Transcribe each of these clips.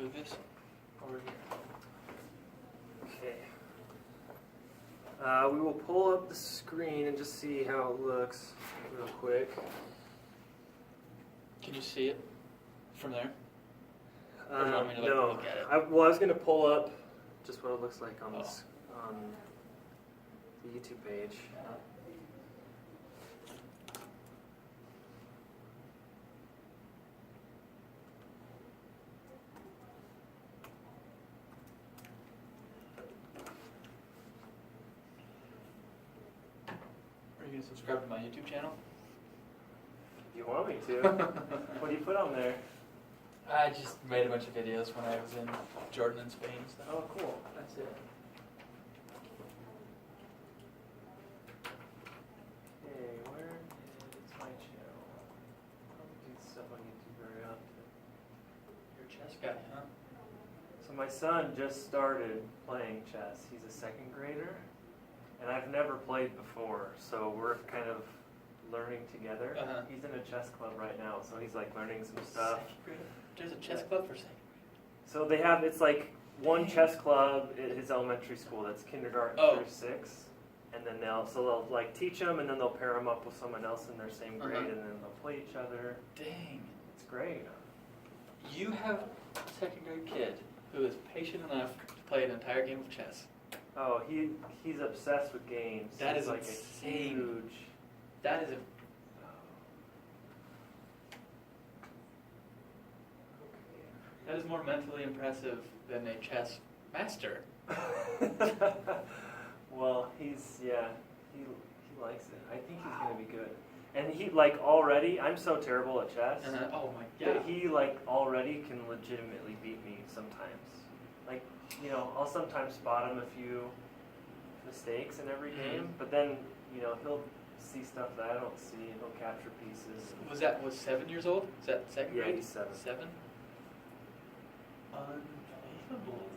move this over here. Okay. We will pull up the screen and just see how it looks real quick. Can you see it from there? Or do you want me to No. look at it? I was going to pull up just what it looks like on this on the YouTube page. Are you going to subscribe to my YouTube channel? You want me to? What do you put on there? I just made a bunch of videos when I was in Jordan and Spain and stuff. Oh, cool. That's it. Okay, where is my channel? I don't do stuff on YouTube very often. You're a chess guy, huh? So my son just started playing chess. He's a second grader, and I've never played before, so we're kind of learning together. Uh-huh. He's in a chess club right now, so he's like learning some stuff. Second grader? There's a chess club for second So they have, it's like one chess club at his elementary school that's kindergarten through 6, and then they'll like teach them, and then they'll pair them up with someone else in their same grade, and then they'll play each other. Dang. It's great. You have a second grade kid who is patient enough to play an entire game of chess. Oh, he's obsessed with games. That He's is like insane. a huge. That is a... That is more mentally impressive than a chess master. Well, he likes it. I think he's gonna be good. And he like already. I'm so terrible at chess. Oh my god. But he like already can legitimately beat me sometimes. Like, you know, I'll sometimes spot him a few mistakes in every game, but then, you know, he'll see stuff that I don't see, and he'll capture pieces. Was 7 years old? Is that second grade? Yeah, he's 7. 7? Unbelievable.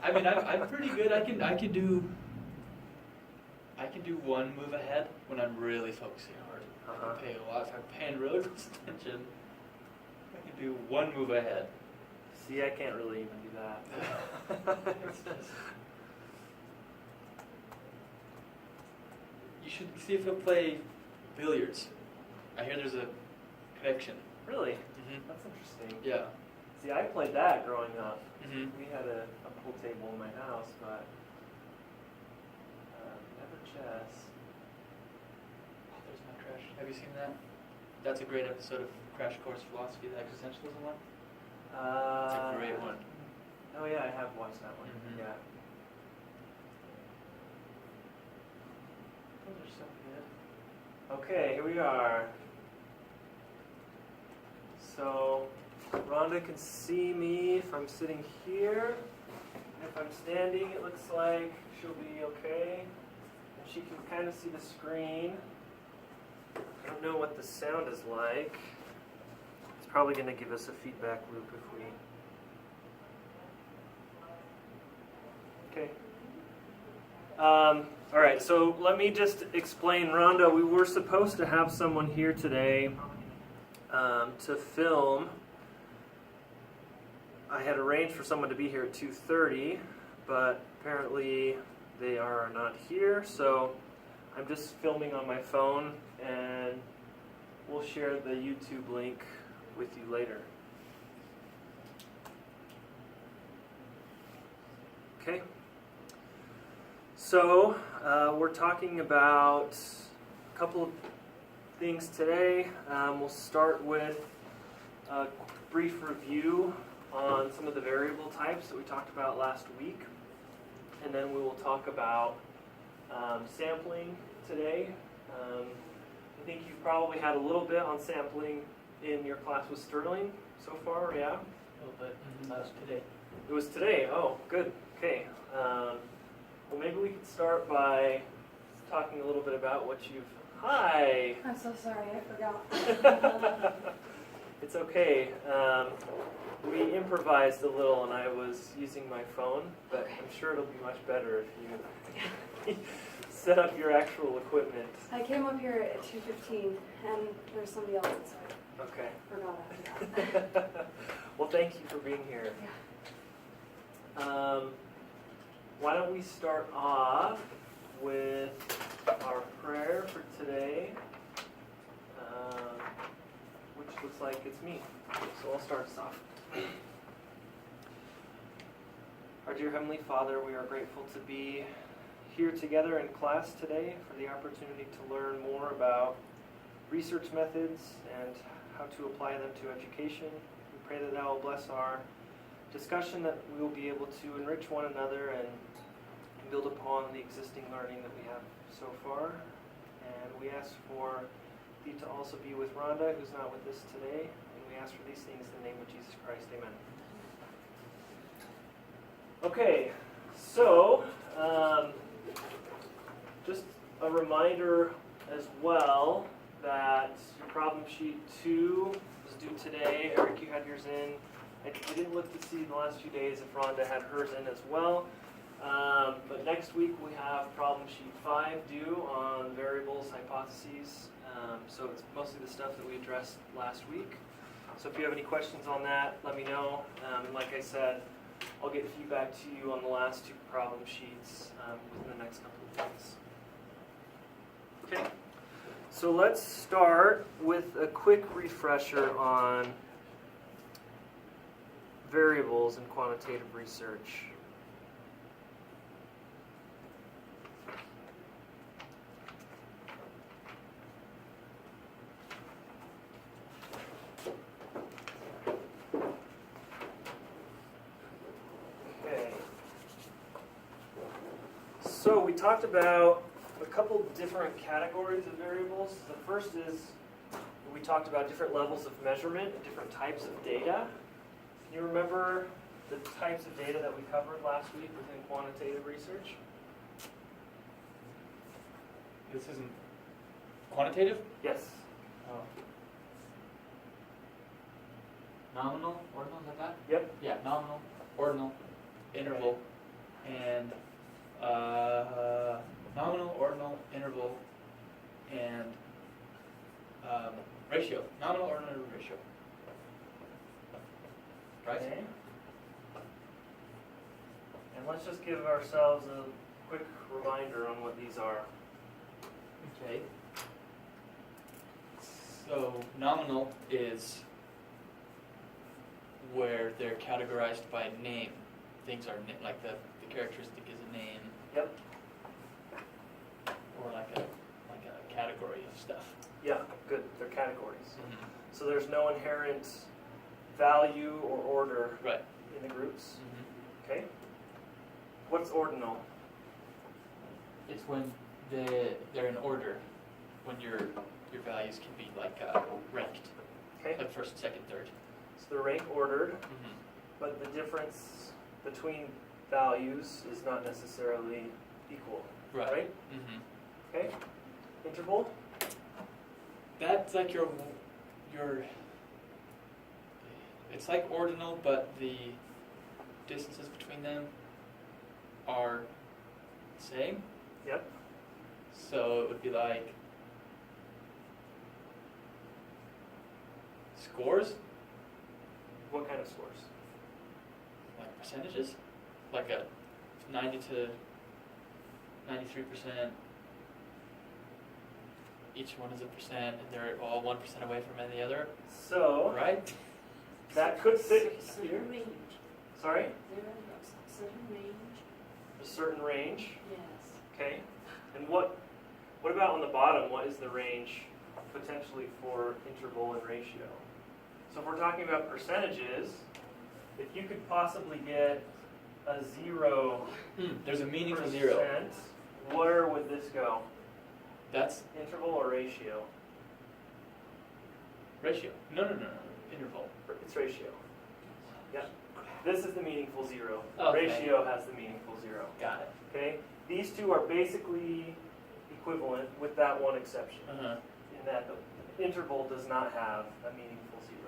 I mean, I'm pretty good. I can do one move ahead when I'm really focusing hard. I'm paying a lot. If I'm paying really close attention, I can do one move ahead. See, I can't really even do that. It's just, you should see if he'll play billiards. I hear there's a connection. Really? Mm-hmm. That's interesting. Yeah. See, I played that growing up. Mm-hmm. We had a pool table in my house, but never chess. Oh, there's my Crash. Have you seen that? That's a great episode of Crash Course Philosophy, the existentialism one. It's a great one. Oh yeah, I have watched that one. Mhm. Yeah. Those are so good. Okay, here we are. So, Rhonda can see me if I'm sitting here. If I'm standing, it looks like she'll be okay. And she can kind of see the screen. I don't know what the sound is like. It's probably going to give us a feedback loop if we... Okay. All right, so let me just explain. Rhonda, we were supposed to have someone here today to film. I had arranged for someone to be here at 2:30, but apparently they are not here, so I'm just filming on my phone, and we'll share the YouTube link with you later. Okay? So, we're talking about a couple of things today. We'll start with a brief review on some of the variable types that we talked about last week. And then we will talk about sampling today. I think you've probably had a little bit on sampling in your class with Sterling so far, yeah? A little bit. That was today. It was today. Oh, good. Okay. Well, maybe we could start by talking a little bit about what you've... Hi! I'm so sorry, I forgot. It's okay. We improvised a little, and I was using my phone, but I'm sure it'll be much better if you set up your actual equipment. I came up here at 2:15, and there's somebody else inside. Okay. Forgot after that. Well, thank you for being here. Yeah. why don't we start off with our prayer for today, which looks like it's me. So I'll start us off. Our dear Heavenly Father, we are grateful to be here together in class today for the opportunity to learn more about research methods and how to apply them to education. We pray that Thou will bless our discussion, that we will be able to enrich one another and build upon the existing learning that we have so far. And we ask for Thee to also be with Rhonda, who's not with us today. And we ask for these things in the name of Jesus Christ. Amen. Okay, so just a reminder as well that your problem sheet 2 was due today. Eric, you had yours in. I didn't look to see the last few days if Rhonda had hers in as well. But next week we have problem sheet 5 due on variables, hypotheses. So it's mostly the stuff that we addressed last week. So if you have any questions on that, let me know. And like I said, I'll get feedback to you on the last 2 problem sheets within the next couple of weeks. Okay, so let's start with a quick refresher on variables in quantitative research. Okay. So we talked about a couple different categories of variables. The first is we talked about different levels of measurement and different types of data. Can you remember the types of data that we covered last week within quantitative research? This isn't quantitative? Yes. Oh. Nominal, ordinal, is that that? Yep. Yeah, nominal, ordinal, interval, and nominal, ordinal, interval, and ratio. Nominal, ordinal, ratio. Right? Okay. And let's just give ourselves a quick reminder on what these are. Okay. So nominal is where they're categorized by name. Things are like the characteristic is a name. Yep. Or like a category of stuff. Yeah, good. They're categories. Mm-hmm. So there's no inherent value or order Right. in the groups. Mm-hmm. Okay. What's ordinal? It's when they're in order. When your values can be like ranked. Okay. Like first, second, third. So they're rank ordered, Mm-hmm. but the difference between values is not necessarily equal. Right? Mm-hmm. Okay. Interval? That's like your. It's like ordinal, but the distances between them are the same. Yep. So it would be like scores, What kind of scores? like percentages, like a 90 to 93%. Each one is a percent, and they're all 1% away from any other. So Right? that could fit Certain here. range. Sorry? There is a certain range. A certain range. Yes. Okay. And what about on the bottom? What is the range potentially for interval and ratio? So if we're talking about percentages, if you could possibly get a 0%, There's a meaningful zero. where would this go? That's Interval or ratio? ratio. No. Interval. It's ratio. Yeah. This is the meaningful 0. Okay. Ratio has the meaningful 0. Got it. Okay? These two are basically equivalent with that one exception. Uh-huh. In that the interval does not have a meaningful 0.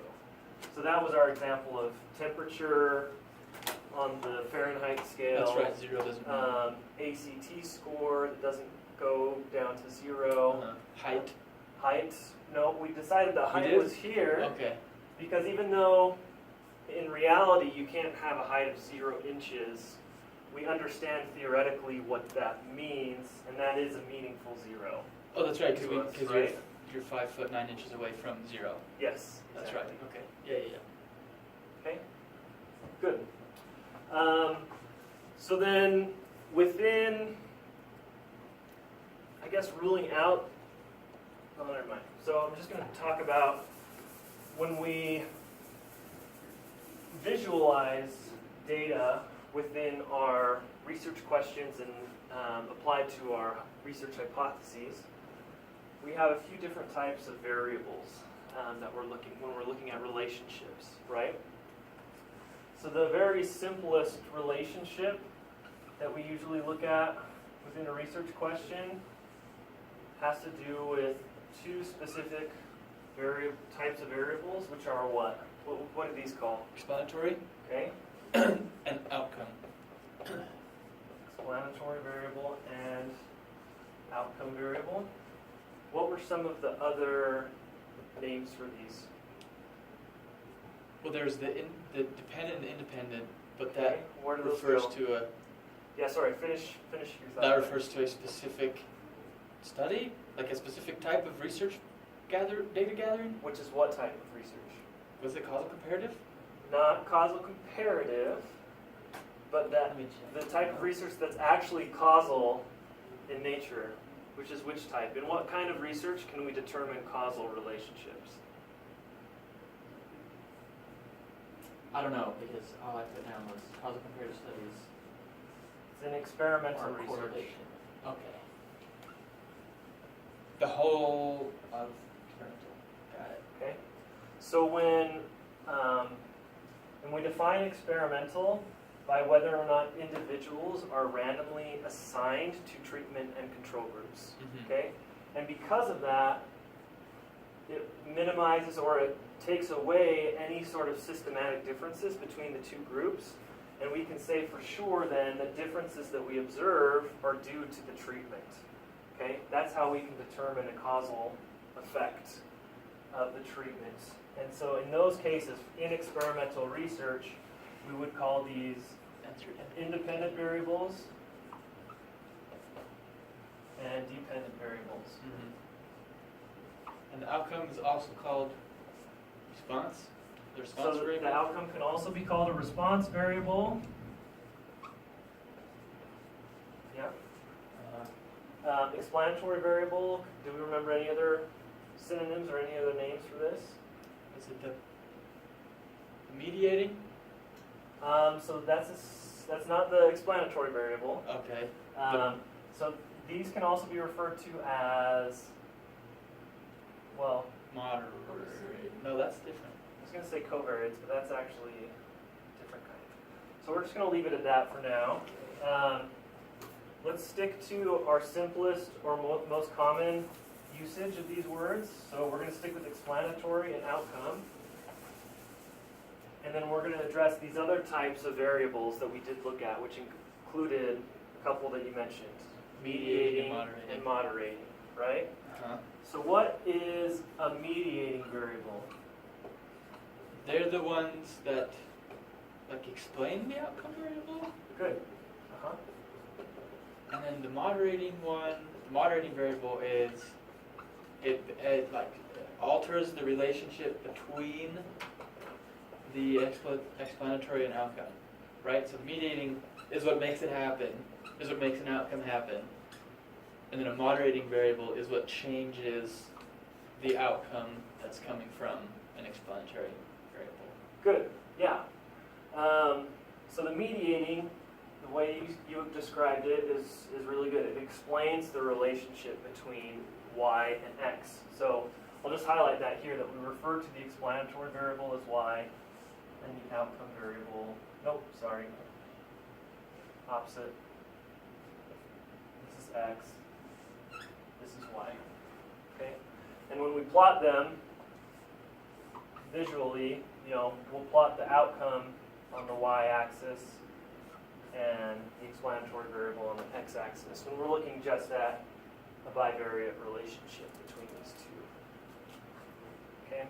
So that was our example of temperature on the Fahrenheit scale. That's right. Zero doesn't mean. ACT score that doesn't go down to 0. Uh-huh. Height. Height, no, we decided the We height did? was here Okay. because even though in reality you can't have a height of 0 inches, we understand theoretically what that means, and that is a meaningful zero. Oh, that's right, To us, because right? you're 5 foot 9 inches away from 0. Yes, That's exactly. right. Okay. Yeah. Okay, good. So then within, I guess, ruling out, oh, never mind. So I'm just going to talk about when we visualize data within our research questions and applied to our research hypotheses, we have a few different types of variables that we're looking when we're looking at relationships, right? So the very simplest relationship that we usually look at within a research question has to do with two specific types of variables, which are what? What are these called? Explanatory Okay. and outcome. Explanatory variable and outcome variable. What were some of the other names for these? Well, there's the dependent and independent, but Okay, that where do those refers go? to a Yeah, sorry, finish your thought. that refers to a specific study, like a specific type of research data gathering. Which is what type of research? Was it causal comparative? Not causal comparative, but that Let me the check. type of research that's actually causal in nature, which is which type? In what kind of research can we determine causal relationships? I don't know, because all I put down was causal comparative studies It's in experimental or research. correlation. Okay. The whole of experimental. Got it. Okay, so when we define experimental by whether or not individuals are randomly assigned to treatment and control groups. Mhm. Okay, and because of that, it minimizes or it takes away any sort of systematic differences between the two groups, and we can say for sure then that differences that we observe are due to the treatment. Okay, that's how we can determine a causal effect of the treatment. And so in those cases, in experimental research, we would call these Answer it. independent variables and dependent variables. Mhm. And the outcome is also called response. The response So the variable. outcome can also be called a response variable. Yeah. Explanatory variable. Do we remember any other synonyms or any other names for this? Is it the mediating? So that's not the explanatory variable. Okay. So these can also be referred to as, well, Moderate. No, that's different. I was going to say covariates, but that's actually a different kind. So we're just going to leave it at that for now. Let's stick to our simplest or most common usage of these words. So we're going to stick with explanatory and outcome. And then we're going to address these other types of variables that we did look at, which included a couple that you mentioned. Mediating and and moderating, right? Uh-huh. So what is a mediating variable? They're the ones that like explain the outcome variable, Good. Uh-huh. and then the moderating variable is it like alters the relationship between the explanatory and outcome, right? So the mediating is what makes it happen, is what makes an outcome happen, and then a moderating variable is what changes the outcome that's coming from an explanatory variable. Good. Yeah. So the mediating, the way you described it, is really good. It explains the relationship between y and x. So I'll just highlight that here, that we refer to the explanatory variable as y, and the outcome variable, opposite. This is x, this is y. Okay? And when we plot them visually, we'll plot the outcome on the y-axis and the explanatory variable on the x-axis. When we're looking just at a bivariate relationship between these two. Okay?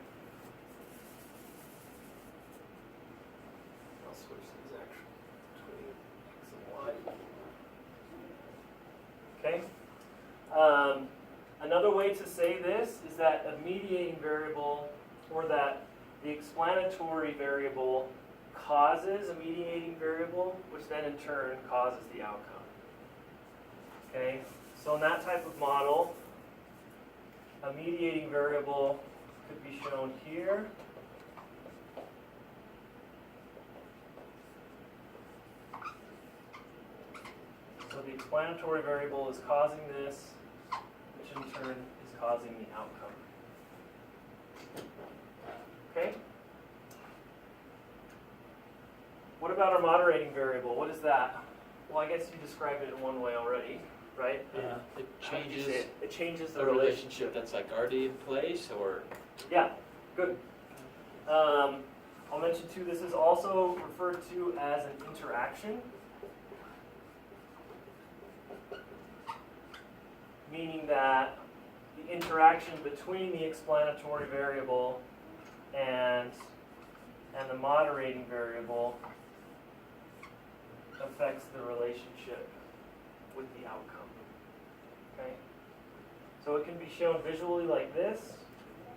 I'll switch these actually between x and y. Okay? Another way to say this is that a mediating variable, or that the explanatory variable causes a mediating variable, which then in turn causes the outcome. Okay? So in that type of model, a mediating variable could be shown here. So the explanatory variable is causing this, which in turn is causing the outcome. Okay? What about our moderating variable? What is that? Well, I guess you described it in one way already, right? It How did you changes say it? It changes the the relationship that's like already in place, or Yeah, good. I'll mention too, this is also referred to as an interaction, meaning that the interaction between the explanatory variable and the moderating variable affects the relationship with the outcome. Okay? So it can be shown visually like this,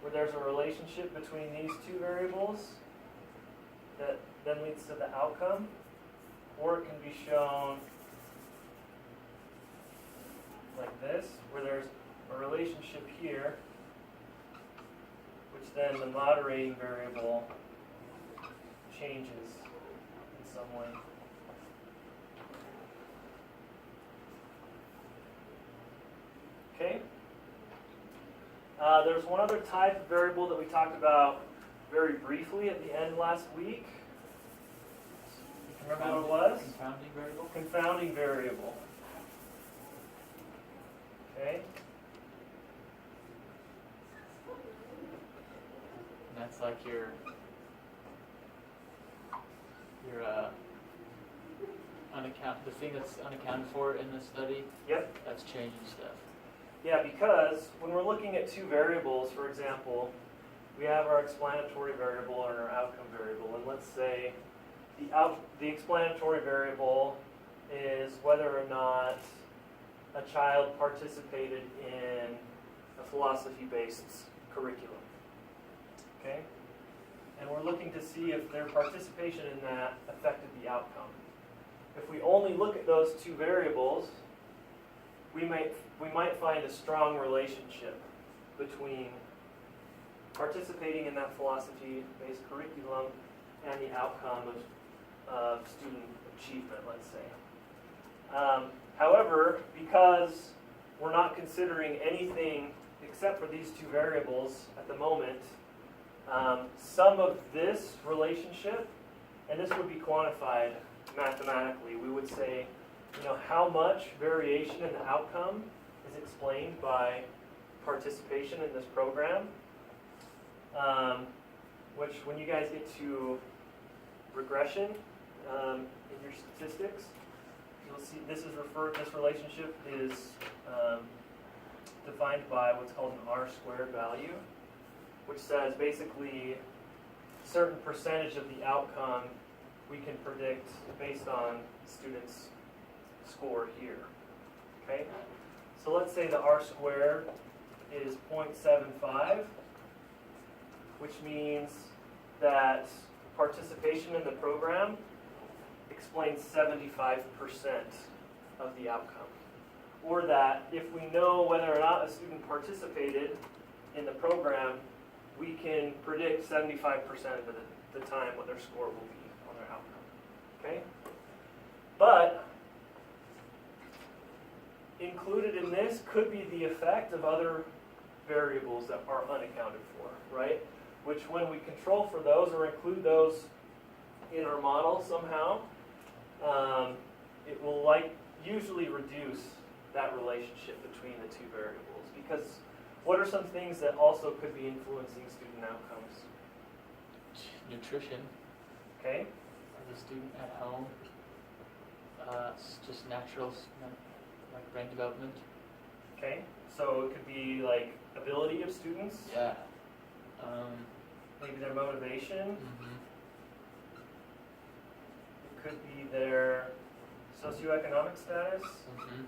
where there's a relationship between these two variables that then leads to the outcome, or it can be shown like this, where there's a relationship here, which then the moderating variable changes in some way. Okay? There's one other type of variable that we talked about very briefly at the end last week. You remember what it was? confounding variable. Confounding variable. Okay? And that's like your the thing that's unaccounted for in the study. Yep. That's changing stuff. Yeah, because when we're looking at two variables, for example, we have our explanatory variable and our outcome variable, and let's say the explanatory variable is whether or not a child participated in a philosophy-based curriculum. Okay? And we're looking to see if their participation in that affected the outcome. If we only look at those two variables, we might find a strong relationship between participating in that philosophy-based curriculum and the outcome of student achievement, let's say. However, because we're not considering anything except for these two variables at the moment, some of this relationship, and this would be quantified mathematically, we would say, how much variation in the outcome is explained by participation in this program, which when you guys get to regression in your statistics, you'll see this relationship is defined by what's called an R-squared value, which says basically a certain percentage of the outcome we can predict based on students' score here. Okay? So let's say the R-squared is 0.75, which means that participation in the program explains 75% of the outcome. Or that if we know whether or not a student participated in the program, we can predict 75% of the time what their score will be on their outcome. Okay? But included in this could be the effect of other variables that are unaccounted for, right? Which when we control for those or include those in our model somehow, it will usually reduce that relationship between the two variables. Because what are some things that also could be influencing student outcomes? Nutrition. Okay. As a student at home, it's just natural, like brain development. Okay. So it could be like ability of students. Yeah. Maybe their motivation. Mm-hmm. It could be their socioeconomic status. Mm-hmm.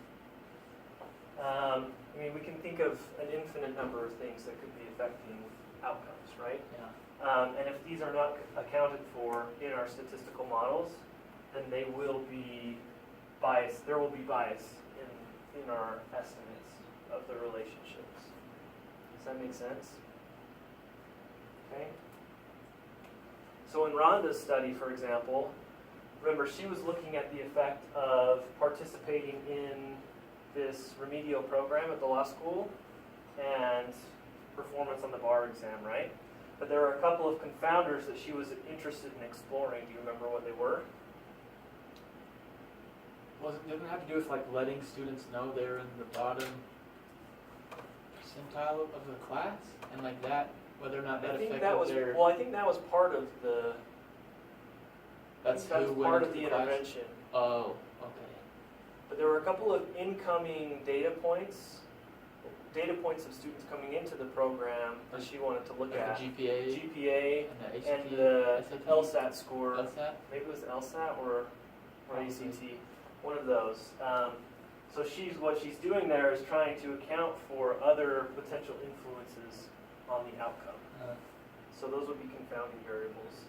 I mean, we can think of an infinite number of things that could be affecting outcomes, right? Yeah. And if these are not accounted for in our statistical models, then they will be biased. There will be bias in our estimates of the relationships. Does that make sense? Okay. So in Rhonda's study, for example, remember she was looking at the effect of participating in this remedial program at the law school and performance on the bar exam, right? But there were a couple of confounders that she was interested in exploring. Do you remember what they were? Doesn't it have to do with like letting students know they're in the bottom percentile of the class and like that, whether or not that I think affected that was their. well. I think that was part of the. That's I think who that's went part into of the class? intervention. Oh, okay. But there were a couple of incoming data points of students coming into the program that she wanted to look Like at. the GPA GPA and the ACT, and the SAT, LSAT score. LSAT? Maybe it was LSAT or Probably. ACT, one of those. So what she's doing there is trying to account for other potential influences on the outcome. So those would be confounding variables,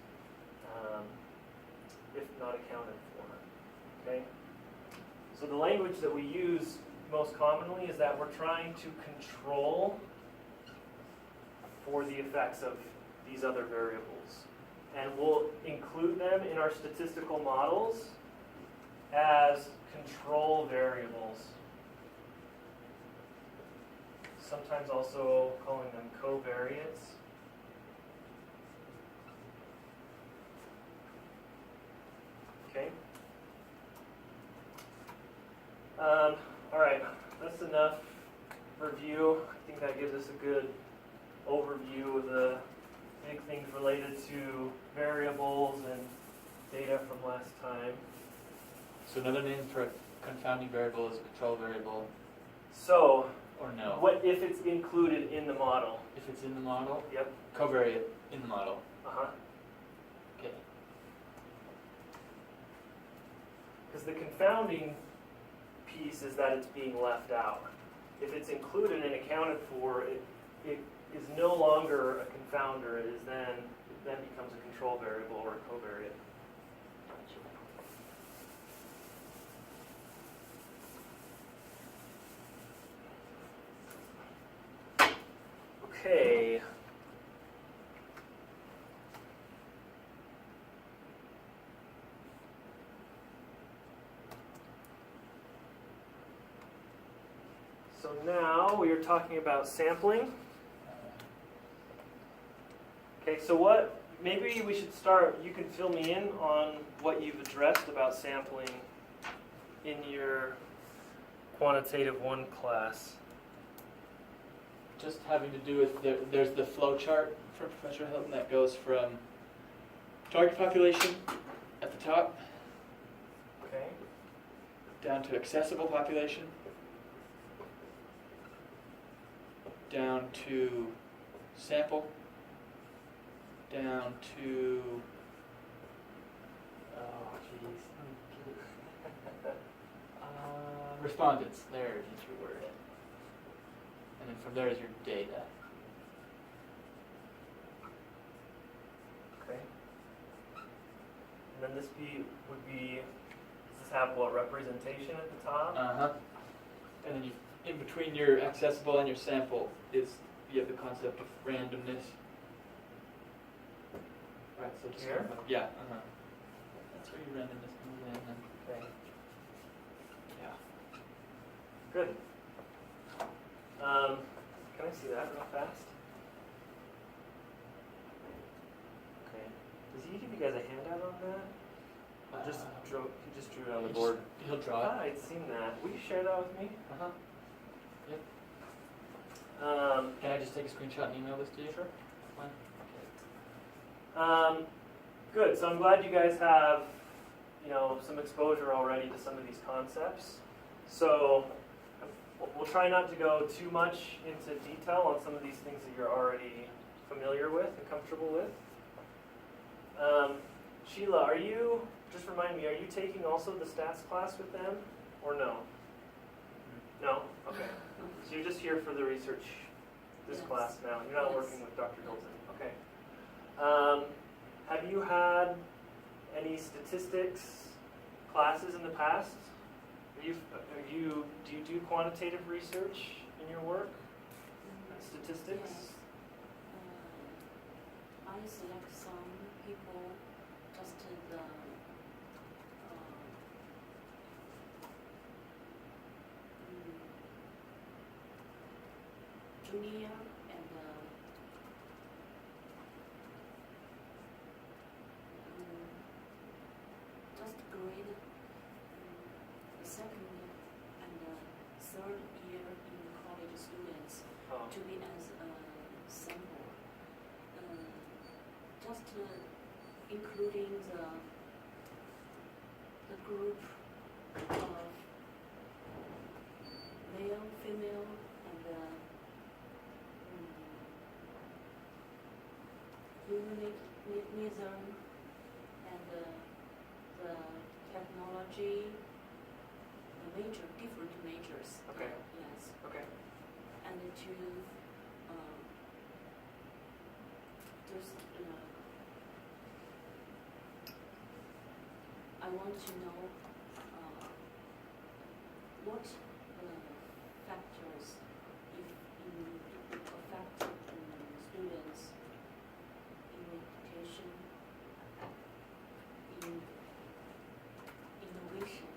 if not accounted for. Okay. So the language that we use most commonly is that we're trying to control for the effects of these other variables. And we'll include them in our statistical models as control variables. Sometimes also calling them covariates. Okay. All right, that's enough review. I think that gives us a good overview of the big things related to variables and data from last time. So another name for a confounding variable is a control variable, So, or no? what if it's included in the model? If it's in the model? Yep. Covariate in the model. Uh-huh. Okay. Because the confounding piece is that it's being left out. If it's included and accounted for, it is no longer a confounder. It then becomes a control variable or a covariate. Okay. So now we are talking about sampling. Okay, so maybe we should start, you can fill me in on what you've addressed about sampling in your quantitative 1 class. Just having to do with, there's the flow chart from Professor Hilton that goes from target population at the top Okay. down to accessible population, down to sample, down to, oh jeez, respondents, there is your word. And then from there is your data. Okay. And then does this have what, representation at the top? Uh-huh. And then in between your accessible and your sample you have the concept of randomness. Right, so just Here? Yeah, uh-huh. That's where your randomness comes in. And, Okay. yeah. Good. Can I see that real fast? Okay. Does he give you guys a handout on that? Or he just drew it on the board. He'll draw it. I'd seen that. Will you share that with me? Uh-huh. Yep. Can I just take a screenshot and email this to you? Sure. Fine. Good. So I'm glad you guys have, some exposure already to some of these concepts. So we'll try not to go too much into detail on some of these things that you're already familiar with and comfortable with. Sheila, just remind me, are you taking also the stats class with them or no? No? Okay. So you're just here for the research, this Yes. class now. You're not Yes. working with Dr. Hilton. Okay. Have you had any statistics classes in the past? Do you do quantitative research in your work? Statistics? Yes. I select some people just the junior and just grade the second and third year in college students Oh, to be as a sample. Just including the group of male, female, and humanism and the technology, the different majors. Okay. Yes. okay. And to just I want to know what factors affect students in education, in innovation.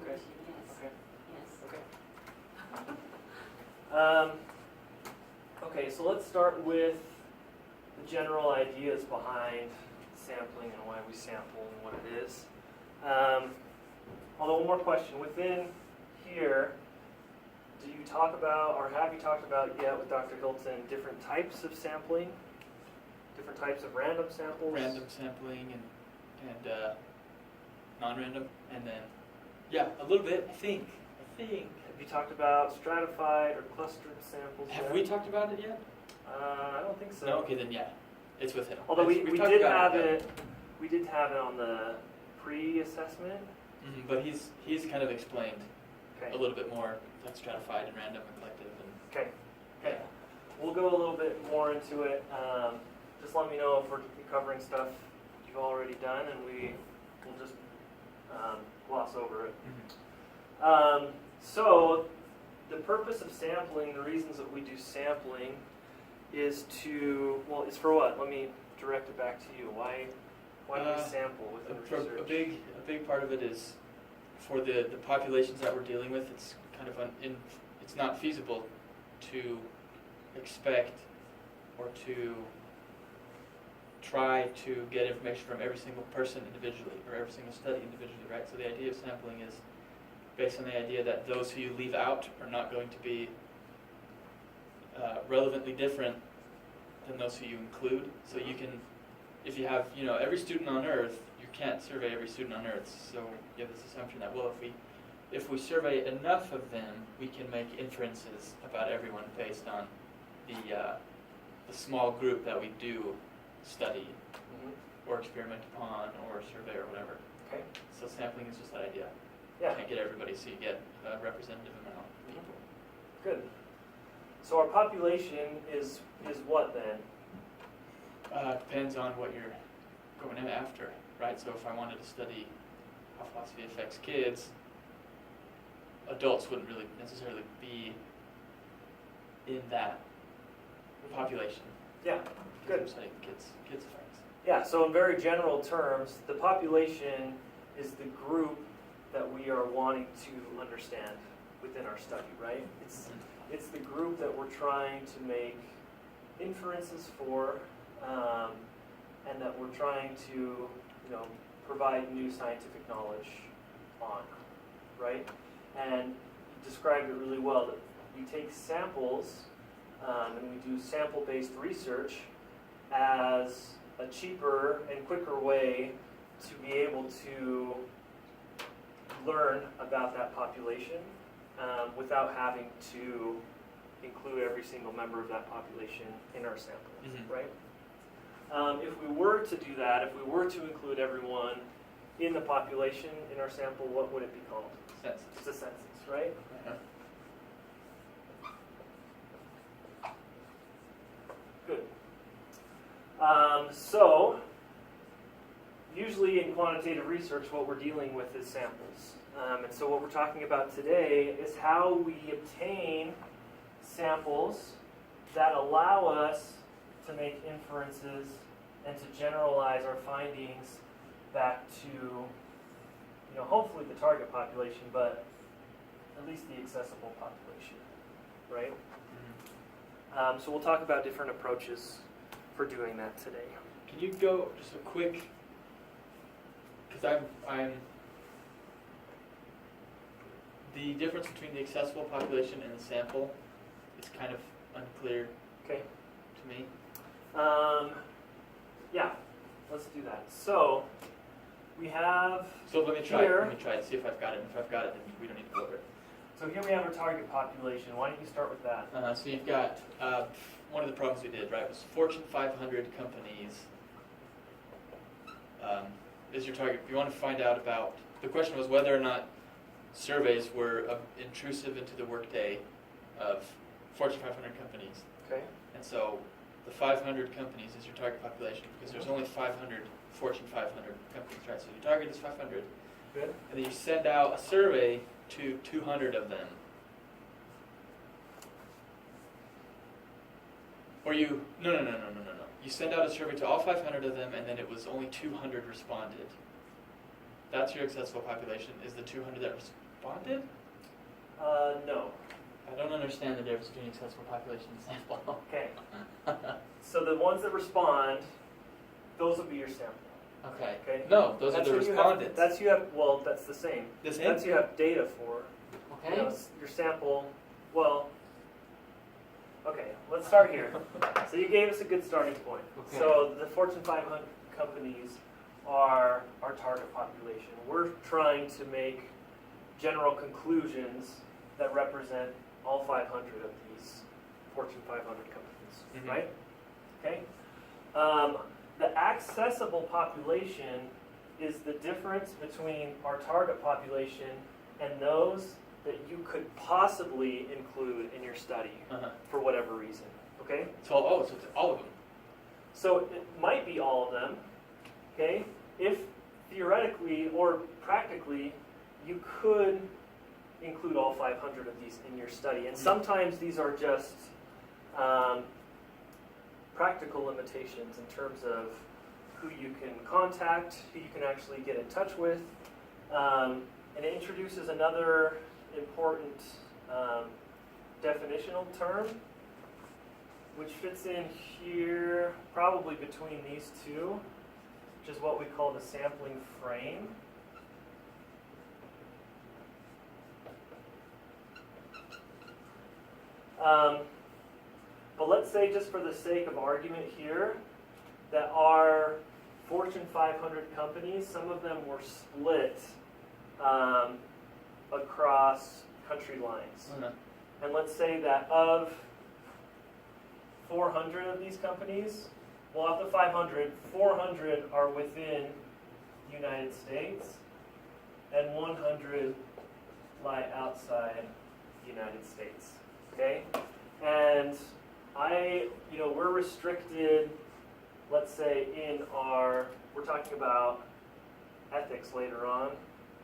Okay. Yes. Okay. Yes. Okay. Okay, so let's start with the general ideas behind sampling and why we sample and what it is. Although one more question, within here, do you talk about, or have you talked about yet with Dr. Hilton, different types of sampling? Different types of random samples? Random sampling and non-random, and then a little bit. I think. Have you talked about stratified or clustered samples Have yet? we talked about it yet? I don't think so. No. Okay, then it's with him. Although we We've talked did about have it, we did have it on the pre-assessment. but he's kind of explained Okay. a little bit more, like stratified and random and collective, and Okay. Okay. We'll go a little bit more into it. Just let me know if we're covering stuff you've already done, and we'll just gloss over it. So the purpose of sampling, the reasons that we do sampling, is is for what? Let me direct it back to you. Why do we sample within research? A big part of it is for the populations that we're dealing with. It's kind of it's not feasible to expect or to try to get information from every single person individually or every single study individually, right? So the idea of sampling is based on the idea that those who you leave out are not going to be relevantly different than those who you include. So you can, if you have, every student on Earth, you can't survey every student on Earth. So you have this assumption that, well, if we survey enough of them, we can make inferences about everyone based on the small group that we do study or experiment upon or survey or whatever. Okay. So sampling is just that idea. Yeah. You can't get everybody, so you get a representative amount of people. Good. So our population is what then? Depends on what you're going in after, right? So if I wanted to study how philosophy affects kids, adults wouldn't really necessarily be in that population. Yeah. Good. I'm studying kids effects. Yeah, so in very general terms, the population is the group that we are wanting to understand within our study, right? It's the group that we're trying to make inferences for, and that we're trying to, provide new scientific knowledge on, right? And you described it really well, that we take samples, and we do sample-based research as a cheaper and quicker way to be able to learn about that population without having to include every single member of that population in our samples, right? If we were to do that, if we were to include everyone in the population in our sample, what would it be called? Census. It's a census, right? So, usually in quantitative research, what we're dealing with is samples. And so what we're talking about today is how we obtain samples that allow us to make inferences and to generalize our findings back to, hopefully the target population, but at least the accessible population, right? So we'll talk about different approaches for doing that today. Can you go just a quick, because I'm the difference between the accessible population and the sample is kind of unclear Okay. to me. Yeah, let's do that. So we have So let me try here. it. Let me try it. See if I've got it. If I've got it, then we don't need to go over it. So here we have our target population. Why don't you start with that? So you've got one of the problems we did, right, was Fortune 500 companies is your target. You want to find out about, the question was whether or not surveys were intrusive into the workday of Fortune 500 companies. Okay. And so the 500 companies is your target population because there's only 500 Fortune 500 companies, right? So your target is 500. Good. And then you send out a survey to 200 of them. Or you, no. You send out a survey to all 500 of them and then it was only 200 responded. That's your accessible population, is the 200 that responded? No. I don't understand the difference between accessible population and sample. Okay. So the ones that respond, those will be your sample. Okay. Okay. No, those That's are the who you respondents. That's you have. Well, that's the same. The same? That's you have data for. Okay. Your sample. Well. Okay. Let's start here. So you gave us a good starting point. Okay. So the Fortune 500 companies are our target population. We're trying to make general conclusions that represent all 500 of these Fortune 500 companies, Mhm. right? Okay. The accessible population is the difference between our target population and those that you could possibly include in your study Uh-huh. for whatever reason. Okay. So it's all of them. So it might be all of them, okay? If theoretically or practically you could include all 500 of these in your study. And sometimes these are just practical limitations in terms of who you can contact, who you can actually get in touch with. And it introduces another important definitional term, which fits in here probably between these two, which is what we call the sampling frame. But let's say, just for the sake of argument here, that our Fortune 500 companies, some of them were split across country lines. Uh-huh. And let's say that of 400 of these companies, well, of the 500, 400 are within the United States, and 100 lie outside the United States. Okay? And we're restricted, let's say, we're talking about ethics later on,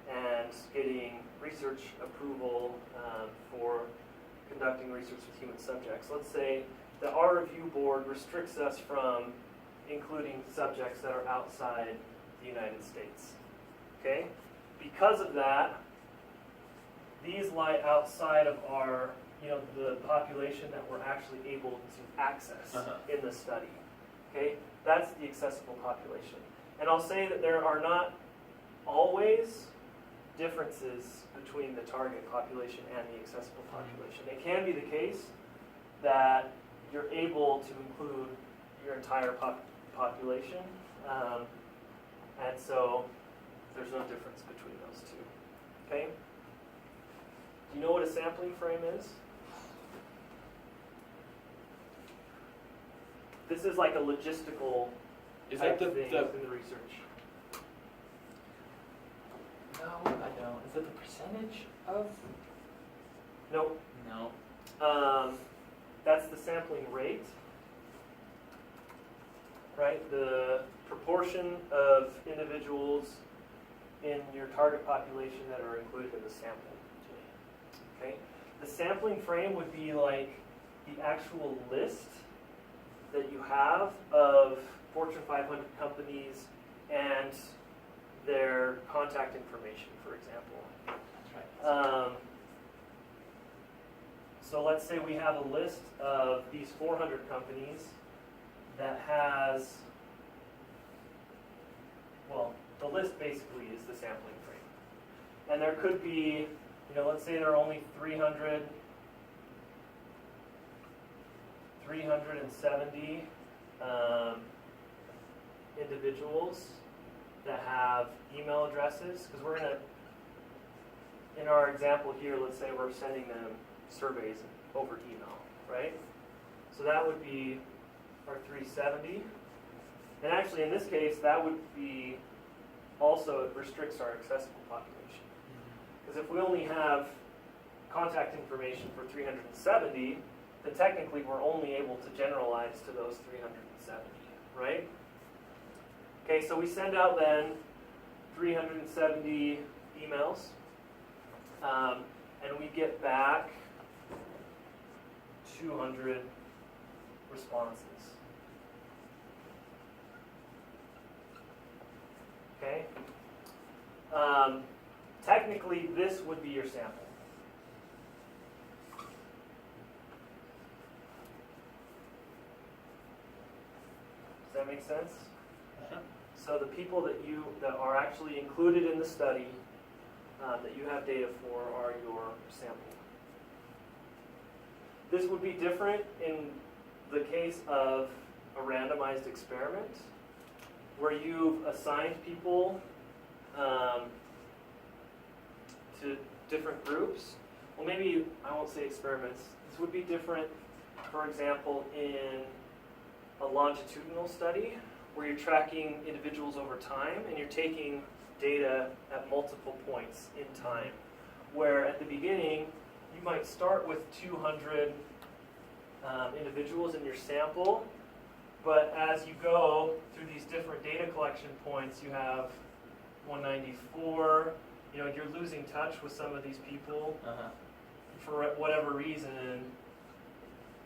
and getting research approval for conducting research with human subjects. Let's say that our review board restricts us from including subjects that are outside the United States. Okay? Because of that, these lie outside of our, the population that we're actually able to access in the study. Okay? That's the accessible population. And I'll say that there are not always differences between the target population and the accessible population. It can be the case that you're able to include your entire population, and so there's no difference between those two. Okay? Do you know what a sampling frame is? This is like a logistical Is type that thing the in the research. No, I don't. Is that the percentage of? Nope. No. That's the sampling rate. right? The proportion of individuals in your target population that are included in the sample. Okay? The sampling frame would be like the actual list that you have of Fortune 500 companies and their contact information, for example. So let's say we have a list of these 400 companies that has, well, the list basically is the sampling frame. And there could be, let's say there are only 370 individuals that have email addresses, because we're going to, in our example here, let's say we're sending them surveys over email, right? So that would be our 370. And actually in this case, that would be also, it restricts our accessible population. Because if we only have contact information for 370, then technically we're only able to generalize to those 370, right? Okay, so we send out then 370 emails, and we get back 200 responses. Okay? Technically, this would be your sample. Does that make sense? So the people that are actually included in the study that you have data for are your sample. This would be different in the case of a randomized experiment where you've assigned people to different groups. Well, maybe I won't say experiments. This would be different, for example, in a longitudinal study where you're tracking individuals over time and you're taking data at multiple points in time. Where at the beginning, you might start with 200 individuals in your sample, but as you go through these different data collection points, you have 194. You're losing touch with some of these people for whatever reason.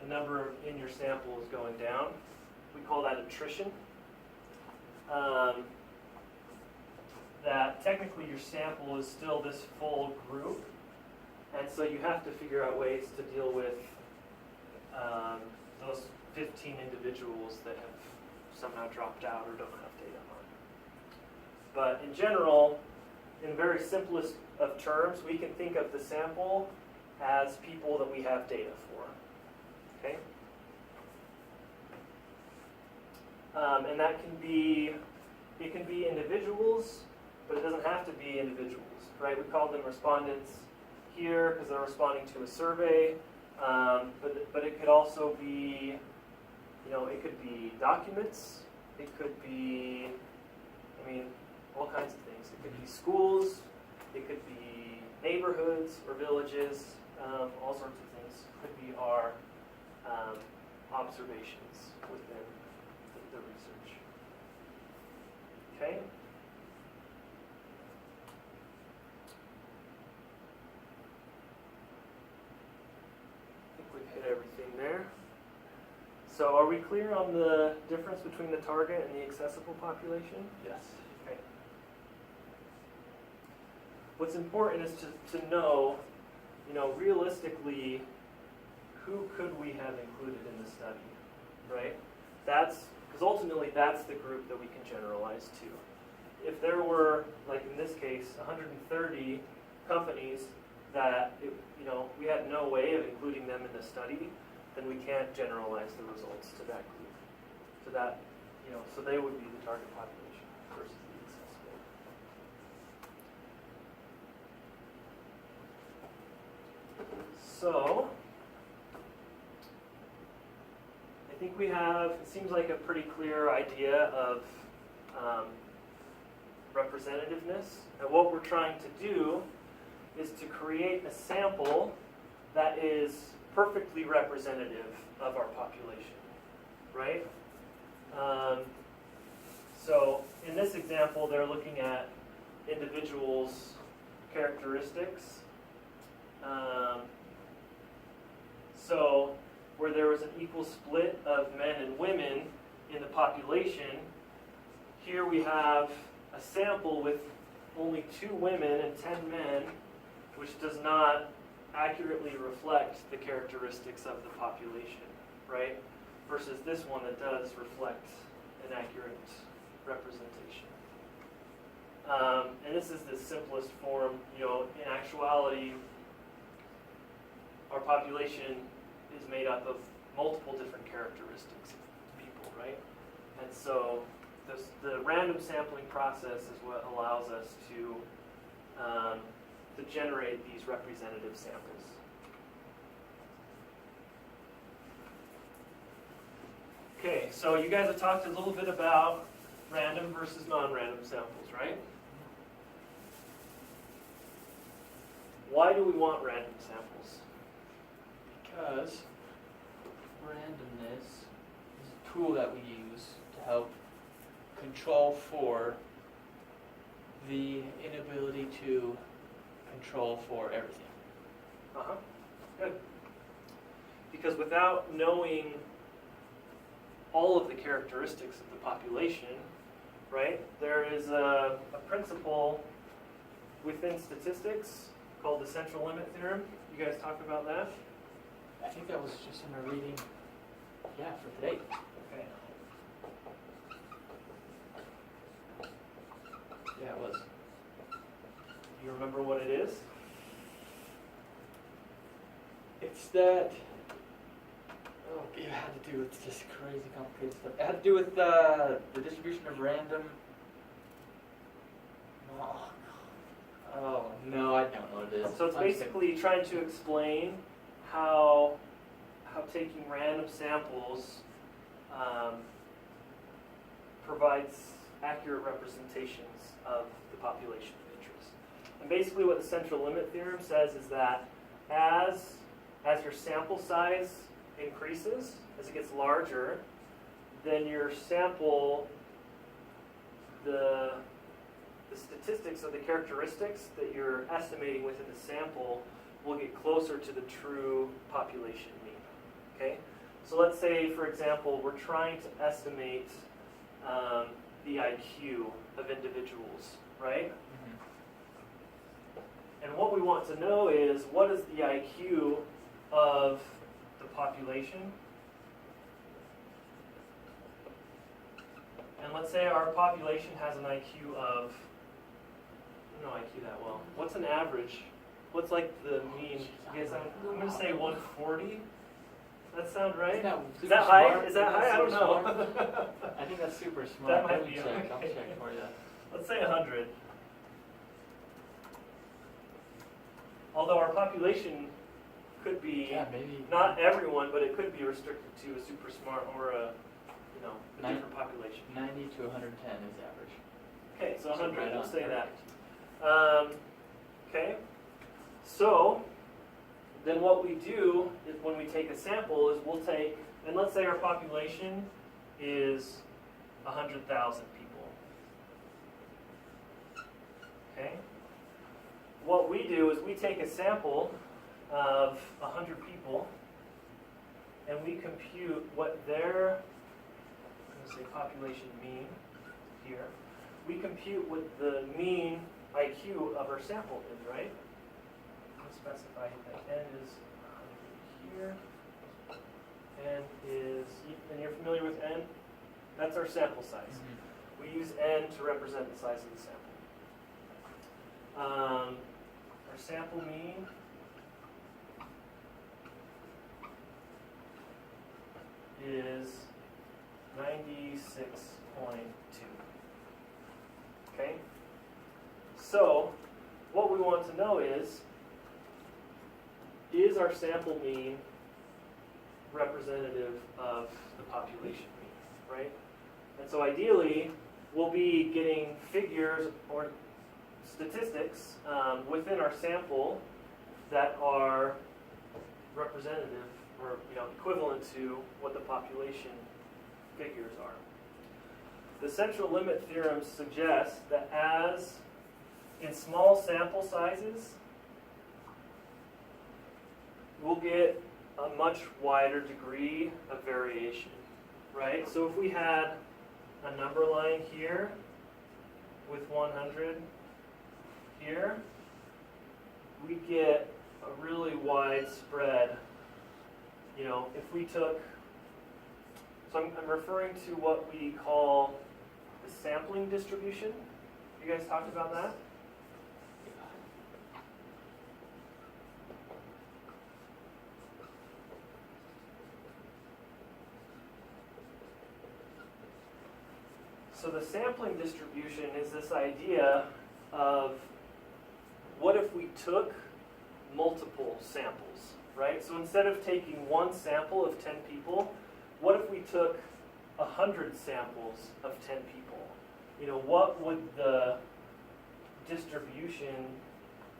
The number in your sample is going down. We call that attrition. That technically your sample is still this full group, and so you have to figure out ways to deal with those 15 individuals that have somehow dropped out or don't have data on. But in general, in very simplest of terms, we can think of the sample as people that we have data for. Okay? And that can be, it can be individuals, but it doesn't have to be individuals, right? We call them respondents here because they're responding to a survey, but it could also be, it could be documents, it could be, all kinds of things. It could be schools, it could be neighborhoods or villages, all sorts of things. It could be our observations within the research. Okay? I think we've hit everything there. So are we clear on the difference between the target and the accessible population? Yes. Okay. What's important is to know, realistically, who could we have included in the study, right? That's, because ultimately that's the group that we can generalize to. If there were, like in this case, 130 companies that, we had no way of including them in the study, then we can't generalize the results to that group. So that, so they would be the target population versus the accessible. So, I think we have, it seems like a pretty clear idea of representativeness. And what we're trying to do is to create a sample that is perfectly representative of our population, right? So in this example, they're looking at individuals' characteristics. So where there was an equal split of men and women in the population, here we have a sample with only 2 women and 10 men, which does not accurately reflect the characteristics of the population, right? Versus this one that does reflect an accurate representation. And this is the simplest form. In actuality, our population is made up of multiple different characteristics of people, right? And so the random sampling process is what allows us to generate these representative samples. Okay, so you guys have talked a little bit about random versus non-random samples, right? Why do we want random samples? Because randomness is a tool that we use to help control for the inability to control for everything. Uh-huh. Good. Because without knowing all of the characteristics of the population, right, there is a principle within statistics called the central limit theorem. You guys talk about that? I think that was just in our reading, for today. Okay. Yeah, it was. You remember what it is? It's that, it had to do with just crazy complicated stuff. It had to do with the distribution of random. Oh, no, I don't know what it is. So it's basically trying to explain how taking random samples provides accurate representations of the population of interest. And basically what the central limit theorem says is that as your sample size increases, as it gets larger, then your sample, the statistics or the characteristics that you're estimating within the sample will get closer to the true population mean. Okay? So let's say, for example, we're trying to estimate the IQ of individuals, right? And what we want to know is, what is the IQ of the population? And let's say our population has an IQ of, I don't know IQ that well. What's an average? What's like the mean? You guys, I'm going to say 140. Does that sound right? Is that high? Is that high? I don't know. I think that's super smart. That might Let me be check. I'll okay. check for you. Let's say 100. Although our population could be, Yeah, maybe. not everyone, but it could be restricted to a super smart or a different population. 90 to 110 is average. Okay, so 100, right we'll on, say that. perfect. Okay, so then what we do is when we take a sample is we'll take, and let's say our population is 100,000 people. Okay, what we do is we take a sample of 100 people and we compute what their, I'm going to say population mean here. We compute what the mean IQ of our sample is, right? Let's specify that n is 100 here. N is, and you're familiar with n? That's our sample size. We use n to represent the size of the sample. Our sample mean is 96.2. Okay? So, what we want to know is our sample mean representative of the population mean, right? And so ideally, we'll be getting figures or statistics within our sample that are representative or equivalent to what the population figures are. the central limit theorem suggests that as in small sample sizes, we'll get a much wider degree of variation, right? So if we had a number line here with 100 here, we get a really wide spread. You know, if we took, so I'm referring to what we call the sampling distribution. You guys talked about that? So the sampling distribution is this idea of what if we took multiple samples, right? So instead of taking one sample of 10 people, what if we took 100 samples of 10 people? You know, what would the distribution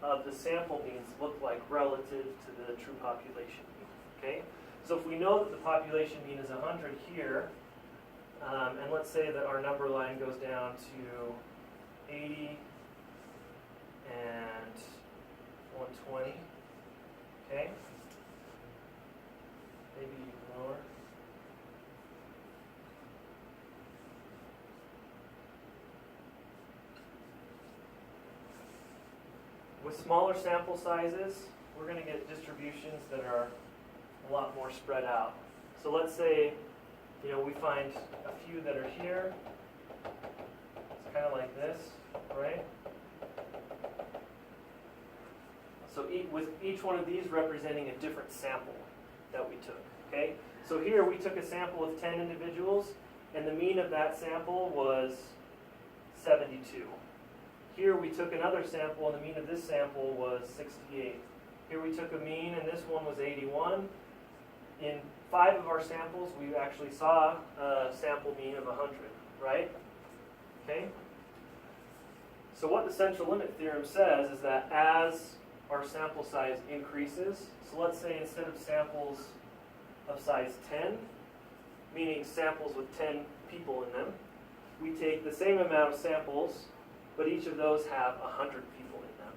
of the sample means look like relative to the true population mean, okay? So if we know that the population mean is 100 here, and let's say that our number line goes down to 80 and 120, okay? Maybe even lower. With smaller sample sizes, we're going to get distributions that are a lot more spread out. So let's say, you know, we find a few that are here. It's kind of like this, right? So with each one of these representing a different sample that we took, okay? So here we took a sample of 10 individuals, and the mean of that sample was 72. Here we took another sample, and the mean of this sample was 68. Here we took a mean, and this one was 81. In 5 of our samples, we actually saw a sample mean of 100, right? Okay? So what the central limit theorem says is that as our sample size increases, so let's say instead of samples of size 10, meaning samples with 10 people in them, we take the same amount of samples, but each of those have 100 people in them,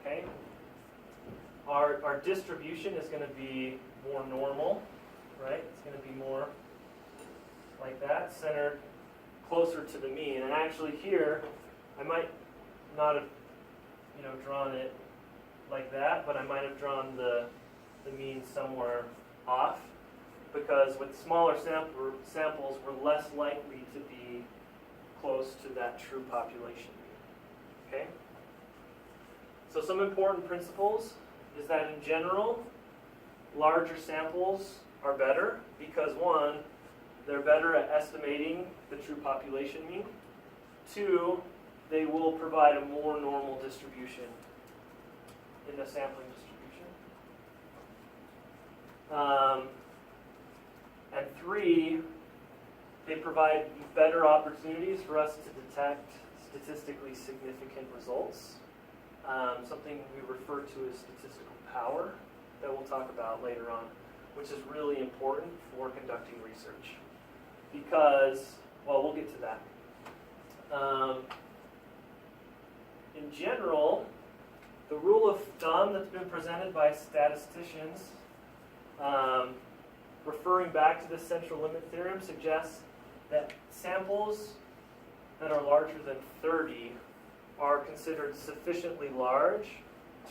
okay? Our distribution is going to be more normal, right? It's going to be more like that, centered closer to the mean. And actually here, I might not have, you know, drawn it like that, but I might have drawn the mean somewhere off, because with smaller samples, we're less likely to be close to that true population. Okay? So some important principles is that in general, larger samples are better because 1, they're better at estimating the true population mean. 2, they will provide a more normal distribution in the sampling distribution. And 3, they provide better opportunities for us to detect statistically significant results, something we refer to as statistical power that we'll talk about later on, which is really important for conducting research because, well, we'll get to that. In general, the rule of thumb that's been presented by statisticians, referring back to the central limit theorem, suggests that samples that are larger than 30 are considered sufficiently large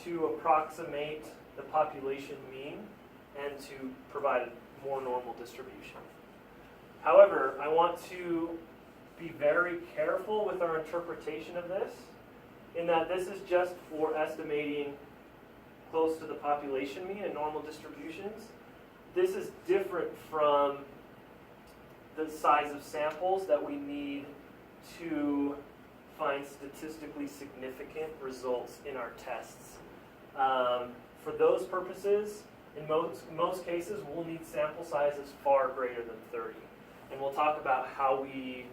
to approximate the population mean and to provide a more normal distribution. However, I want to be very careful with our interpretation of this, in that this is just for estimating close to the population mean and normal distributions. This is different from the size of samples that we need to find statistically significant results in our tests. For those purposes, in most cases, we'll need sample sizes far greater than 30. And we'll talk about how we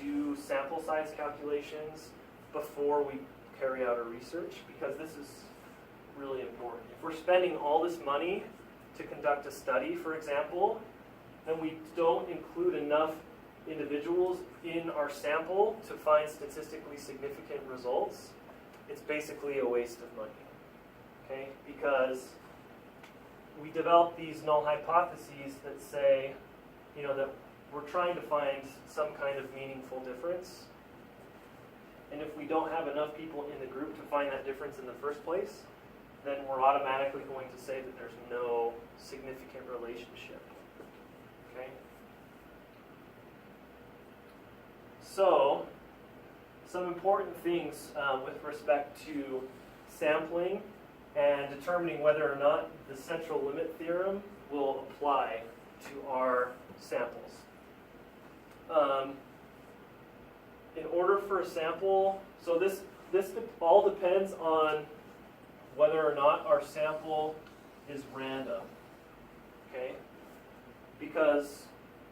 do sample size calculations before we carry out our research, because this is really important. If we're spending all this money to conduct a study, for example, and we don't include enough individuals in our sample to find statistically significant results, it's basically a waste of money. Okay? Because we develop these null hypotheses that say, that we're trying to find some kind of meaningful difference. And if we don't have enough people in the group to find that difference in the first place, then we're automatically going to say that there's no significant relationship. Okay? So, some important things with respect to sampling and determining whether or not the central limit theorem will apply to our samples. In order for a sample, so this all depends on whether or not our sample is random. Okay? Because,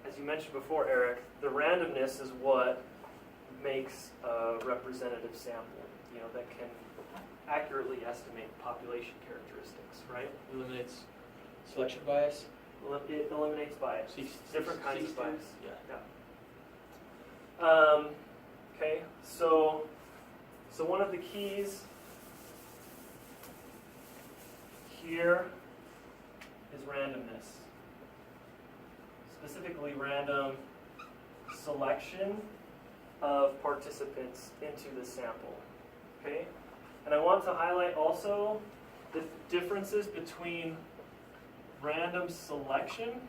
as you mentioned before, Eric, the randomness is what makes a representative sample, that can accurately estimate population characteristics, right? Eliminates selection bias. It eliminates bias. Different kinds of bias. Yeah. Okay, so one of the keys here is randomness. Specifically, random selection of participants into the sample. Okay? And I want to highlight also the differences between random selection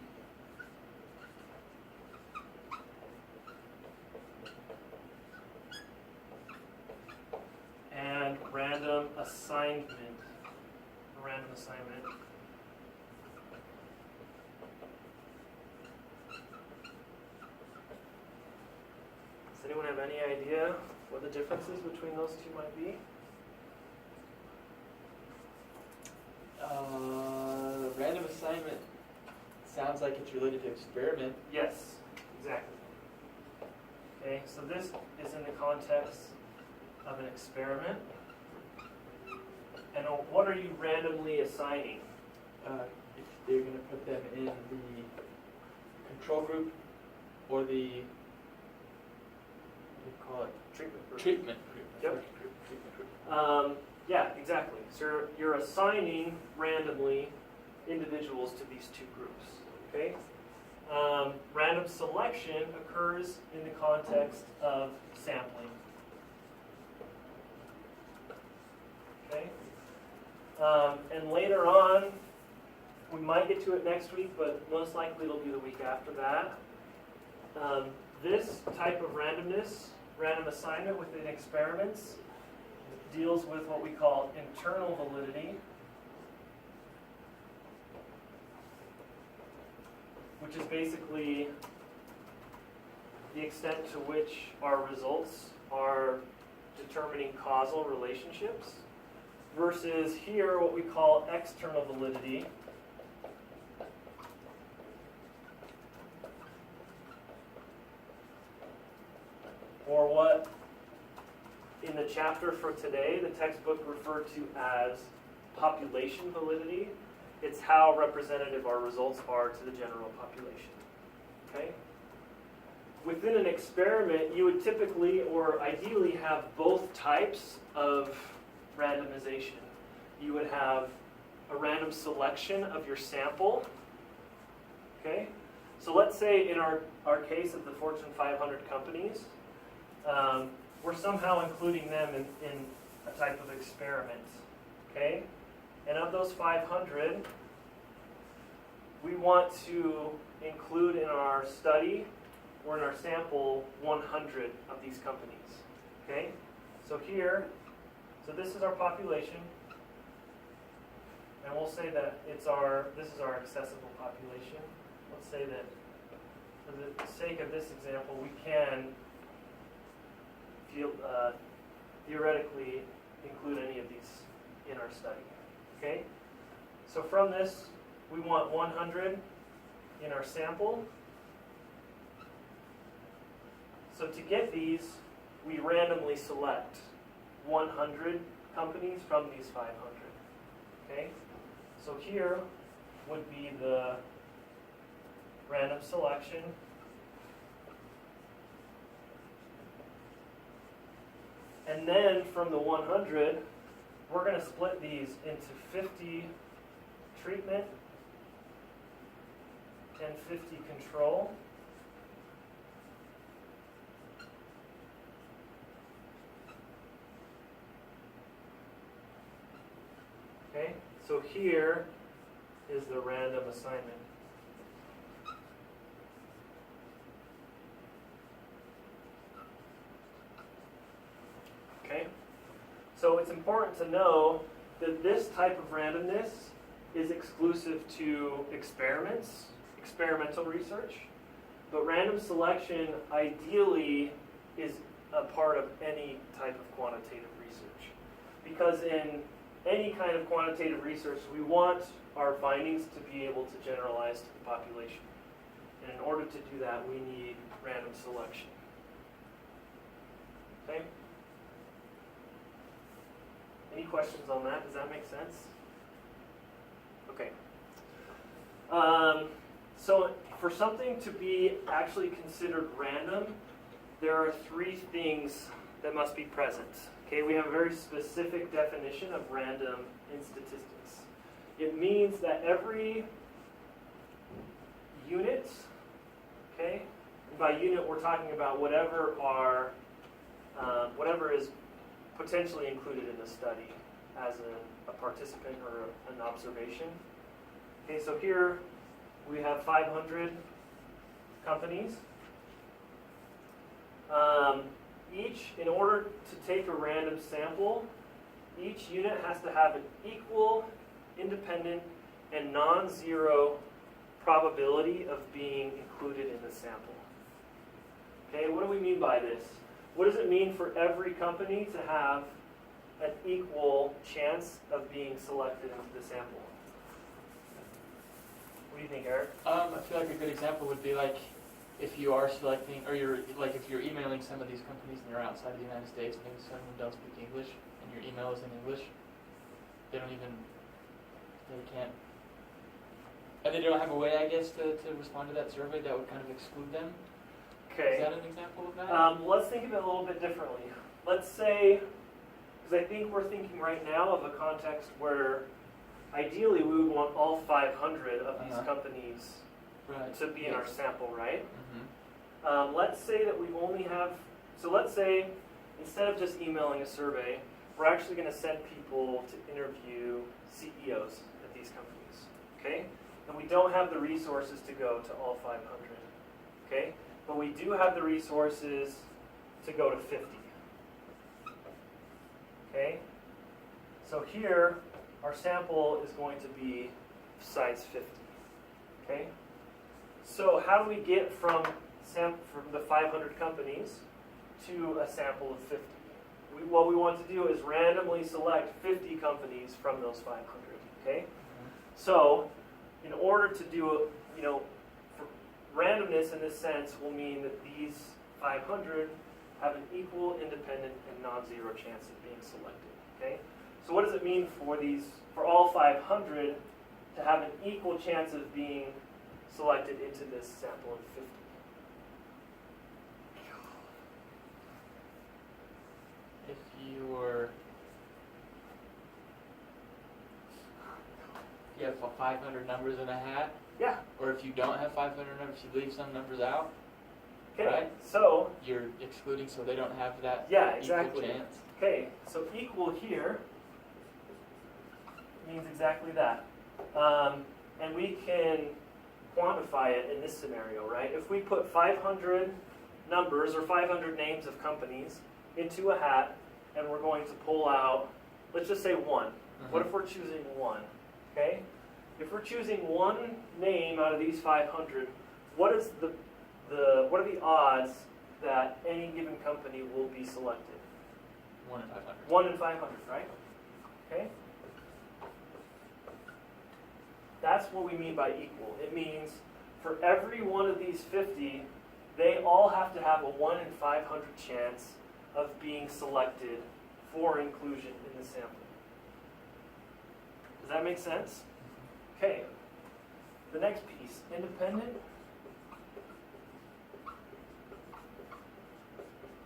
and random assignment. Random assignment. Does anyone have any idea what the differences between those two might be? Random assignment sounds like it's related to experiment. Yes, exactly. Okay, so this is in the context of an experiment. And what are you randomly assigning? If they're going to put them in the control group or the, what do you call it? Treatment group. Treatment group. Yep. Treatment group. Yeah, exactly. So you're assigning randomly individuals to these two groups. Okay? Random selection occurs in the context of sampling. Okay? And later on, we might get to it next week, but most likely it'll be the week after that. This type of randomness, random assignment within experiments, deals with what we call internal validity, which is basically the extent to which our results are determining causal relationships, versus here what we call external validity, or what in the chapter for today the textbook referred to as population validity. It's how representative our results are to the general population. Okay? Within an experiment, you would typically or ideally have both types of randomization. You would have a random selection of your sample. Okay? So let's say in our case of the Fortune 500 companies, we're somehow including them in a type of experiment. Okay? And of those 500, we want to include in our study or in our sample 100 of these companies. Okay? So here, so this is our population, and we'll say that this is our accessible population. Let's say that for the sake of this example, we can theoretically include any of these in our study. Okay? So from this, we want 100 in our sample. So to get these, we randomly select 100 companies from these 500. Okay? So here would be the random selection And then from the 100, we're going to split these into 50 treatment and 50 control. Okay, so here is the random assignment. Okay, so it's important to know that this type of randomness is exclusive to experiments, experimental research, but random selection ideally is a part of any type of quantitative research. Because in any kind of quantitative research, we want our findings to be able to generalize to the population. And in order to do that, we need random selection. Okay? Any questions on that? Does that make sense? Okay. So for something to be actually considered random, there are three things that must be present. Okay, we have a very specific definition of random in statistics. It means that every unit, okay, and by unit we're talking about whatever is potentially included in the study as a participant or an observation. Okay, so here we have 500 companies. Each, in order to take a random sample, each unit has to have an equal, independent, and non-zero probability of being included in the sample. Okay, what do we mean by this? What does it mean for every company to have an equal chance of being selected into the sample? What do you think, Eric? I feel like a good example would be like if you are selecting, or if you're emailing some of these companies and you're outside the United States, maybe some of them don't speak English, and your email is in English, they can't, and they don't have a way, I guess, to respond to that survey that would kind of exclude them. Okay. Is that an example of that? Let's think of it a little bit differently. Let's say, because I think we're thinking right now of a context where ideally we would want all 500 of these companies to be in our sample, right? Mm-hmm. Let's say that we only have, so let's say instead of just emailing a survey, we're actually going to send people to interview CEOs at these companies, okay? And we don't have the resources to go to all 500, okay? But we do have the resources to go to 50, okay? So here, our sample is going to be size 50, okay? So how do we get from the 500 companies to a sample of 50? What we want to do is randomly select 50 companies from those 500, okay? So in order to do, randomness in this sense will mean that these 500 have an equal, independent, and non-zero chance of being selected, okay? So what does it mean for all 500 to have an equal chance of being selected into this sample of 50? If you have 500 numbers in a hat, Yeah. or if you don't have 500 numbers, you leave some numbers out, Okay. right? So You're excluding, so they don't have that yeah, exactly. equal chance. Okay. So equal here means exactly that, and we can quantify it in this scenario, right? If we put 500 numbers or 500 names of companies into a hat, and we're going to pull out, let's just say one. What if we're choosing one? Okay. If we're choosing one name out of these 500, what are the odds that any given company will be selected? 1 in 500. 1 in 500, right? Okay. That's what we mean by equal. It means for every one of these 50, they all have to have a 1 in 500 chance of being selected for inclusion in the sample. Does that make sense? Okay. The next piece, independent.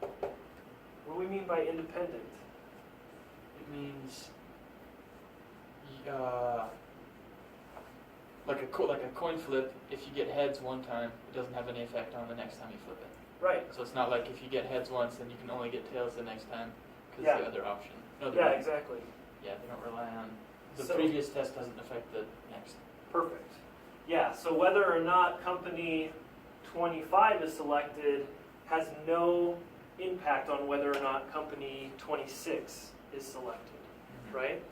What do we mean by independent? It means like a coin flip. If you get heads one time, it doesn't have any effect on the next time you flip it. Right. So it's not like if you get heads once, then you can only get tails the next time because Yeah. the other option. No, Yeah, exactly. Yeah, they don't rely on the So- previous test doesn't affect the next. Perfect. Yeah, so whether or not company 25 is selected has no impact on whether or not company 26 is selected, right?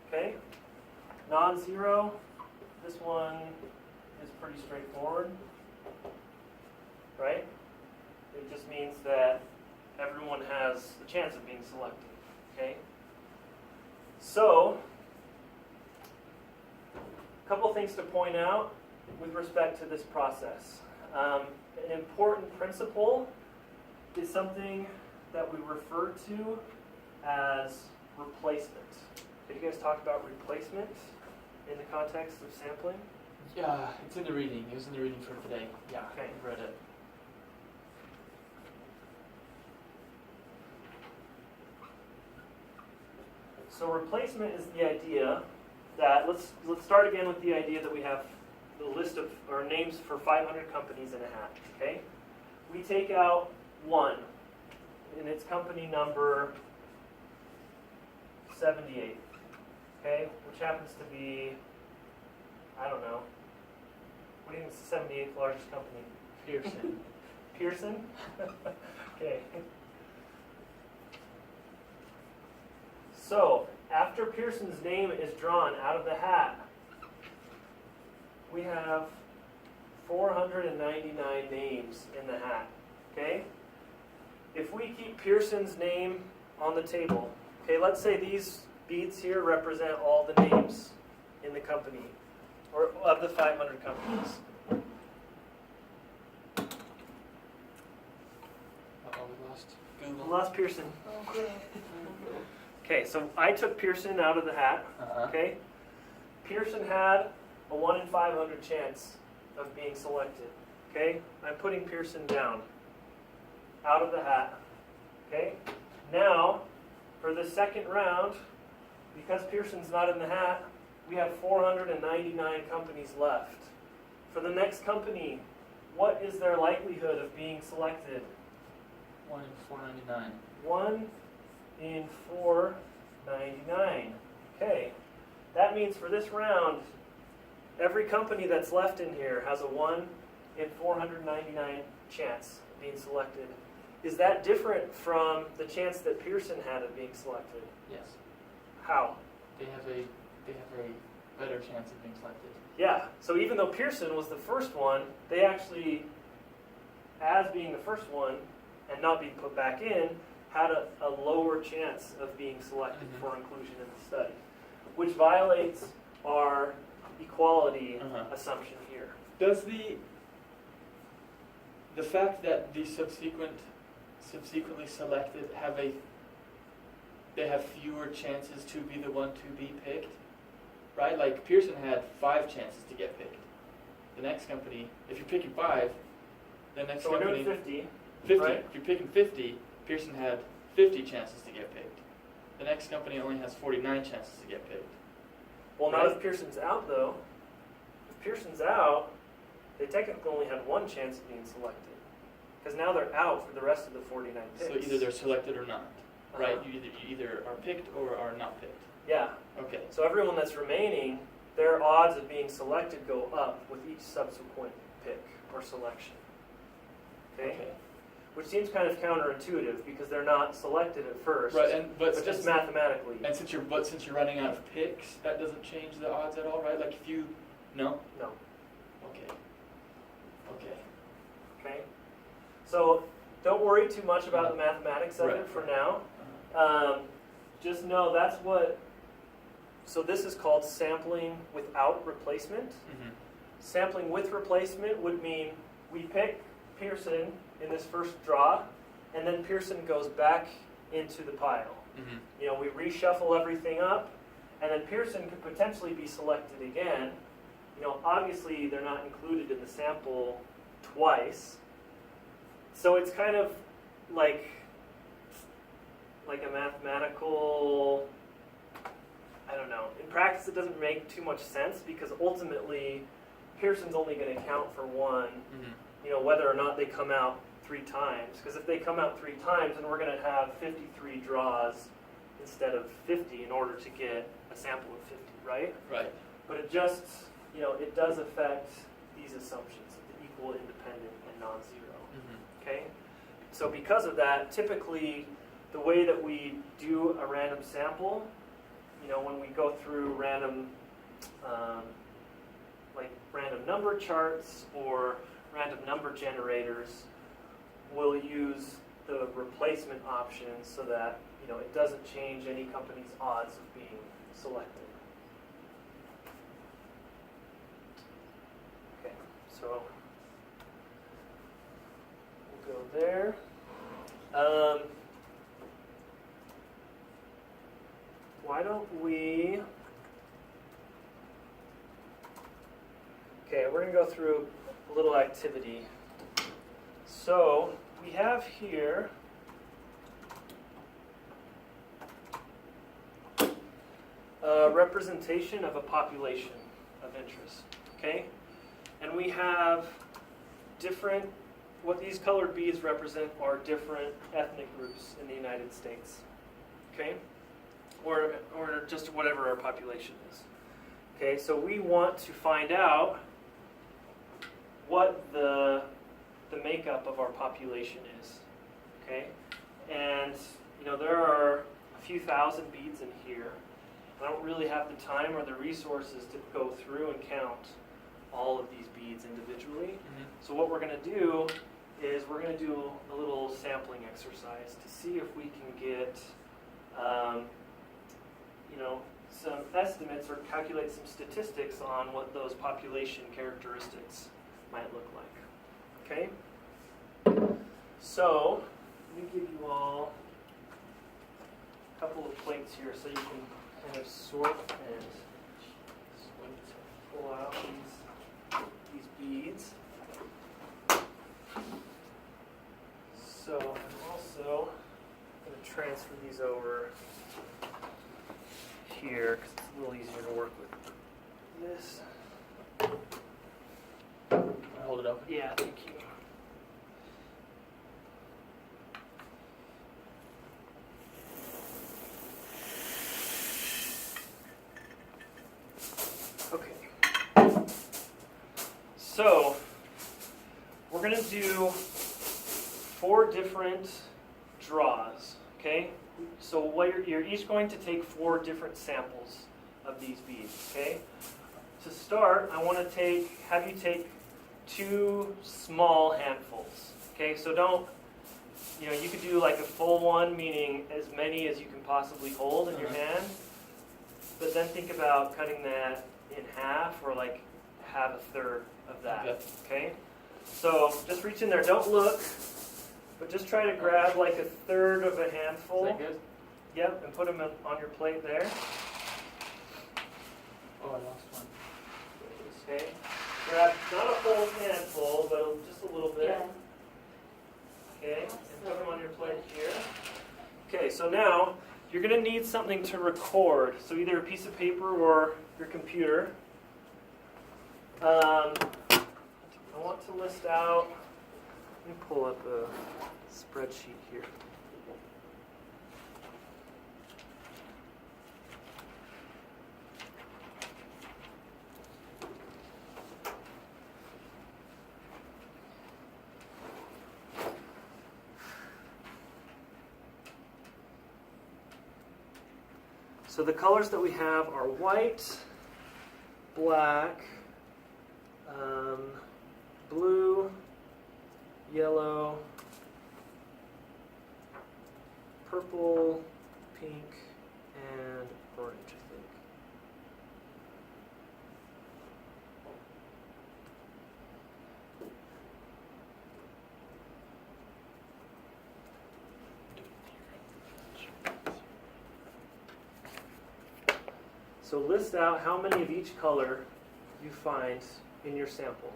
Okay? Non-zero, this one is pretty straightforward, right? It just means that everyone has the chance of being selected, okay? So, a couple things to point out with respect to this process. An important principle is something that we refer to as replacement. Did you guys talk about replacement in the context of sampling? Yeah, it's in the reading. It was in the reading for today. Yeah, Okay. I read it. So replacement is the idea that, let's start again with the idea that we have the list of, or names for 500 companies in a hat, okay? We take out one, and it's company number 78, okay? Which happens to be, I don't know, what do you think is the 78th largest company? Pearson. Pearson? Okay. So, after Pearson's name is drawn out of the hat, we have 499 names in the hat, okay? If we keep Pearson's name on the table, okay, let's say these beads here represent all the names in the company, or of the 500 companies. Uh-oh, we lost We Google. lost Pearson. Oh, good. Okay, so I took Pearson out of the hat, Uh-huh. okay? Pearson had a 1 in 500 chance of being selected, okay? I'm putting Pearson down, out of the hat, okay? Now, for the second round, because Pearson's not in the hat, we have 499 companies left. For the next company, what is their likelihood of being selected? 1 in 499. 1 in 499. Okay, that means for this round, every company that's left in here has a 1 in 499 chance of being selected. Is that different from the chance that Pearson had of being selected? Yes. How? They have a better chance of being selected. Yeah, so even though Pearson was the first one, they actually, as being the first one and not being put back in, had a lower chance of being selected Mhm. for inclusion in the study, which violates our equality Uh-huh. assumption here. Does the fact that the subsequently selected they have fewer chances to be the one to be picked, right? Like Pearson had 5 chances to get picked. The next company, if you're picking 5, the next So we're company doing 50. 50. right? If you're picking 50, Pearson had 50 chances to get picked. The next company only has 49 chances to get picked. Well, not Right. if Pearson's out, though. If Pearson's out, they technically only had 1 chance of being selected. Because now they're out for the rest of the 49 picks. So either they're selected or not, right? Uh-huh. You either are picked or are not picked. Yeah. Okay. So everyone that's remaining, their odds of being selected go up with each subsequent pick or selection. Okay? Which seems kind of counterintuitive because they're not selected at first, Right, but just mathematically. And since you're running out of picks, that doesn't change the odds at all, right? Like if you no. No. Okay. Okay. Okay? So don't worry too much about the mathematics of Right. it for now. Just know that's what. So this is called sampling without replacement. Mm-hmm. Sampling with replacement would mean we pick Pearson in this first draw, and then Pearson goes back into the pile. Mm-hmm. You know, we reshuffle everything up, and then Pearson could potentially be selected again. You know, obviously they're not included in the sample twice, so it's kind of like like a mathematical, I don't know. In practice, it doesn't make too much sense because ultimately, Pearson's only going to count for one, you know, whether or not they come out 3 times. Because if they come out 3 times, then we're going to have 53 draws instead of 50 in order to get a sample of 50, right? Right. But it just, you know, it does affect these assumptions of the equal, independent, and non-zero. Okay? So because of that, typically the way that we do a random sample, you know, when we go through random, like random number charts or random number generators, we'll use the replacement option so that, you know, it doesn't change any company's odds of being selected. Okay, so we'll go there. Why don't we... Okay, we're going to go through a little activity. So we have here a representation of a population of interest, okay? And we have different, what these colored beads represent are different ethnic groups in the United States, okay? Or just whatever our population is. Okay, so we want to find out what the makeup of our population is, okay? And, you know, there are a few thousand beads in here. I don't really have the time or the resources to go through and count all of these beads individually. So what we're going to do is we're going to do a little sampling exercise to see if we can get, you know, some estimates or calculate some statistics on what those population characteristics might look like. Okay? So, let me give you all a couple of plates here so you can kind of sort and pull out these beads. So, I'm also going to transfer these over here because it's a little easier to work with this. Hold it open. Yeah, thank you. Okay. So, we're going to do 4 different draws, okay? So what you're each going to take 4 different samples of these beads, okay? To start, I want to have you take 2 small handfuls, okay? So don't, you know, you could do like a full one, meaning as many as you can possibly hold in your hand, but then think about cutting that in half or like have a third of that, okay? So just reach in there, don't look, but just try to grab like a third of a handful. Is that good? Yep, and put them on your plate there. Oh, I lost one. Okay. Grab not a whole handful, but just a little bit. Yeah. Okay, and put them on your plate here. Okay, so now you're going to need something to record. So either a piece of paper or your computer. I want to list out, let me pull up a spreadsheet here. So the colors that we have are white, black, blue, yellow, purple, pink, and orange, I think. So list out how many of each color you find in your sample.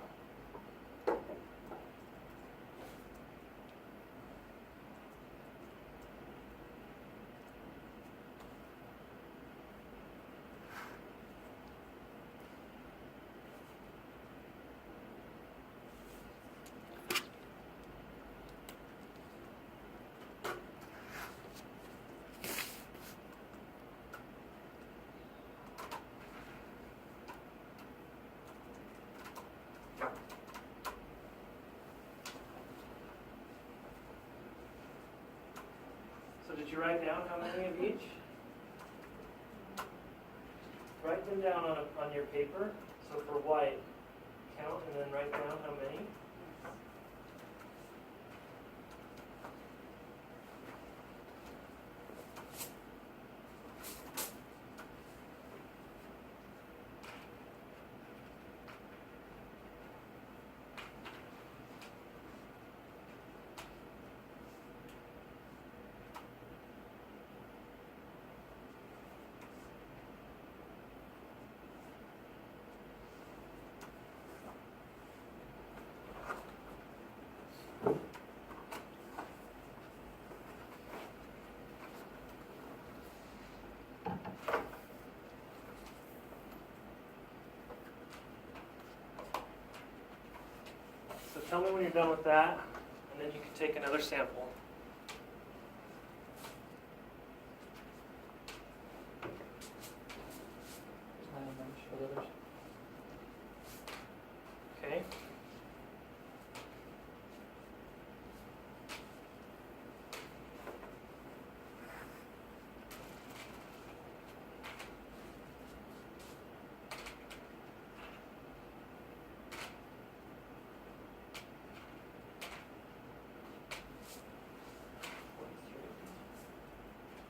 you write down how many of each? Write them down on your paper. So for white, count and then write down how many. So tell me when you're done with that, and then you can take another sample. Okay.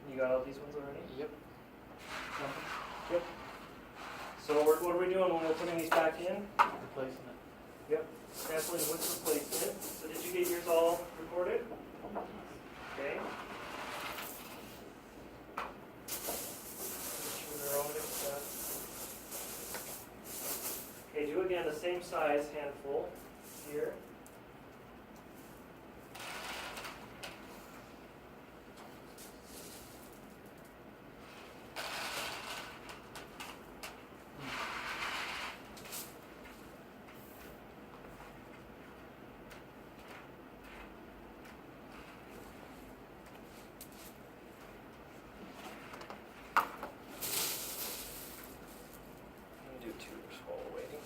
You got all these ones already? Yep. Yep. So what are we doing when we're putting these back in? Replacing it. Yep. Sampling with replacement. So did you get yours all recorded? Okay. Make sure they're all mixed up. Okay, do again the same size handful here. Do two while we're waiting.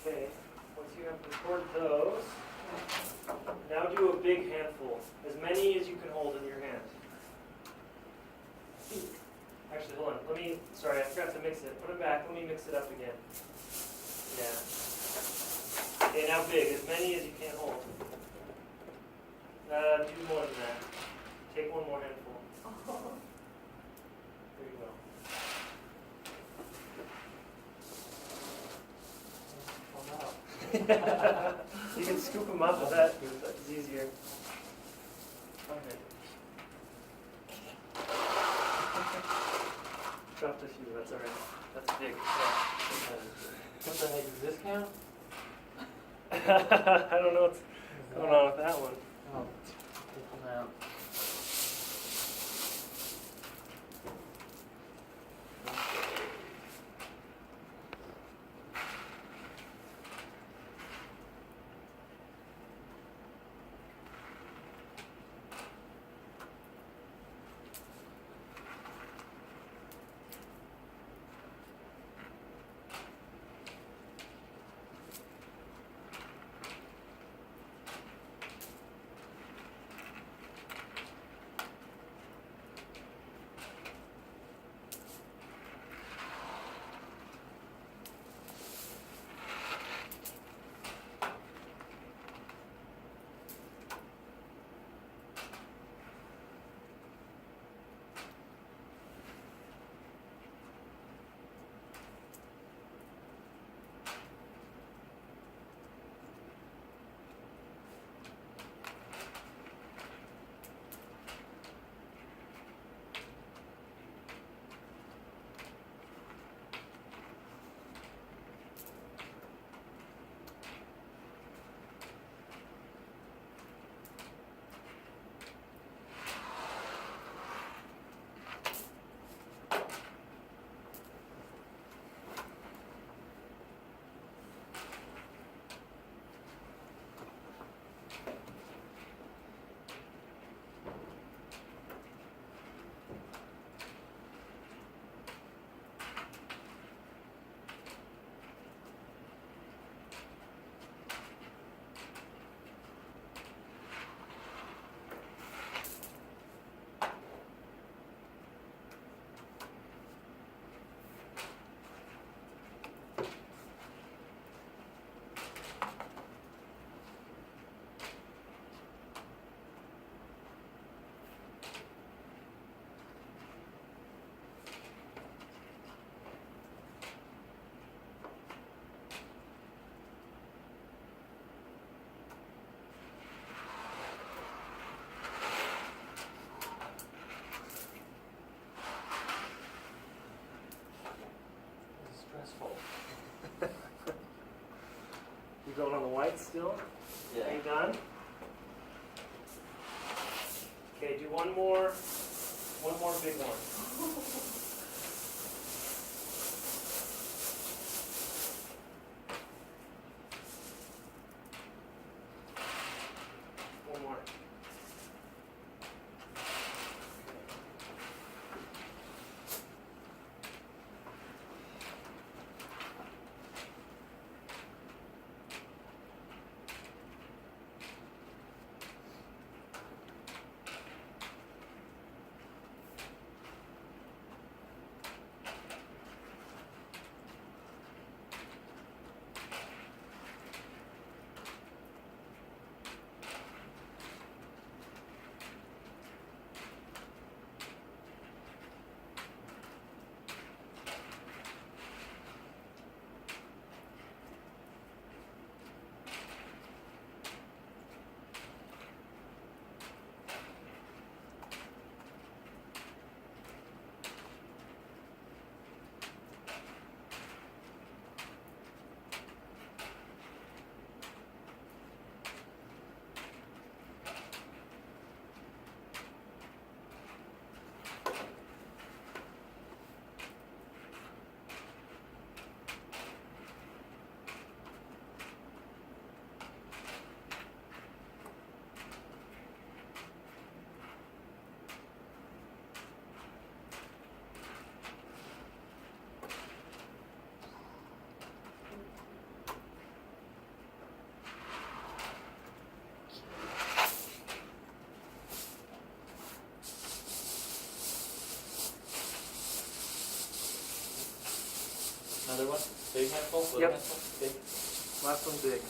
Okay, once you have recorded those, now do a big handful, as many as you can hold in your hand. Actually, hold on, sorry, I forgot to mix it. Put it back, let me mix it up again. Yeah. Okay, now big, as many as you can hold. Do more than that. Take one more handful. There you go. You can scoop them up with that. It's easier. Okay. Dropped a few. That's all right. That's big. Yeah. What the heck is this count? I don't know what's going on with that one. Oh, take them out. going on the white still? Yeah. Are you done? Okay, do one more big one. One more. Another one? Big handful? Little Yep. handful? Big? Last one big.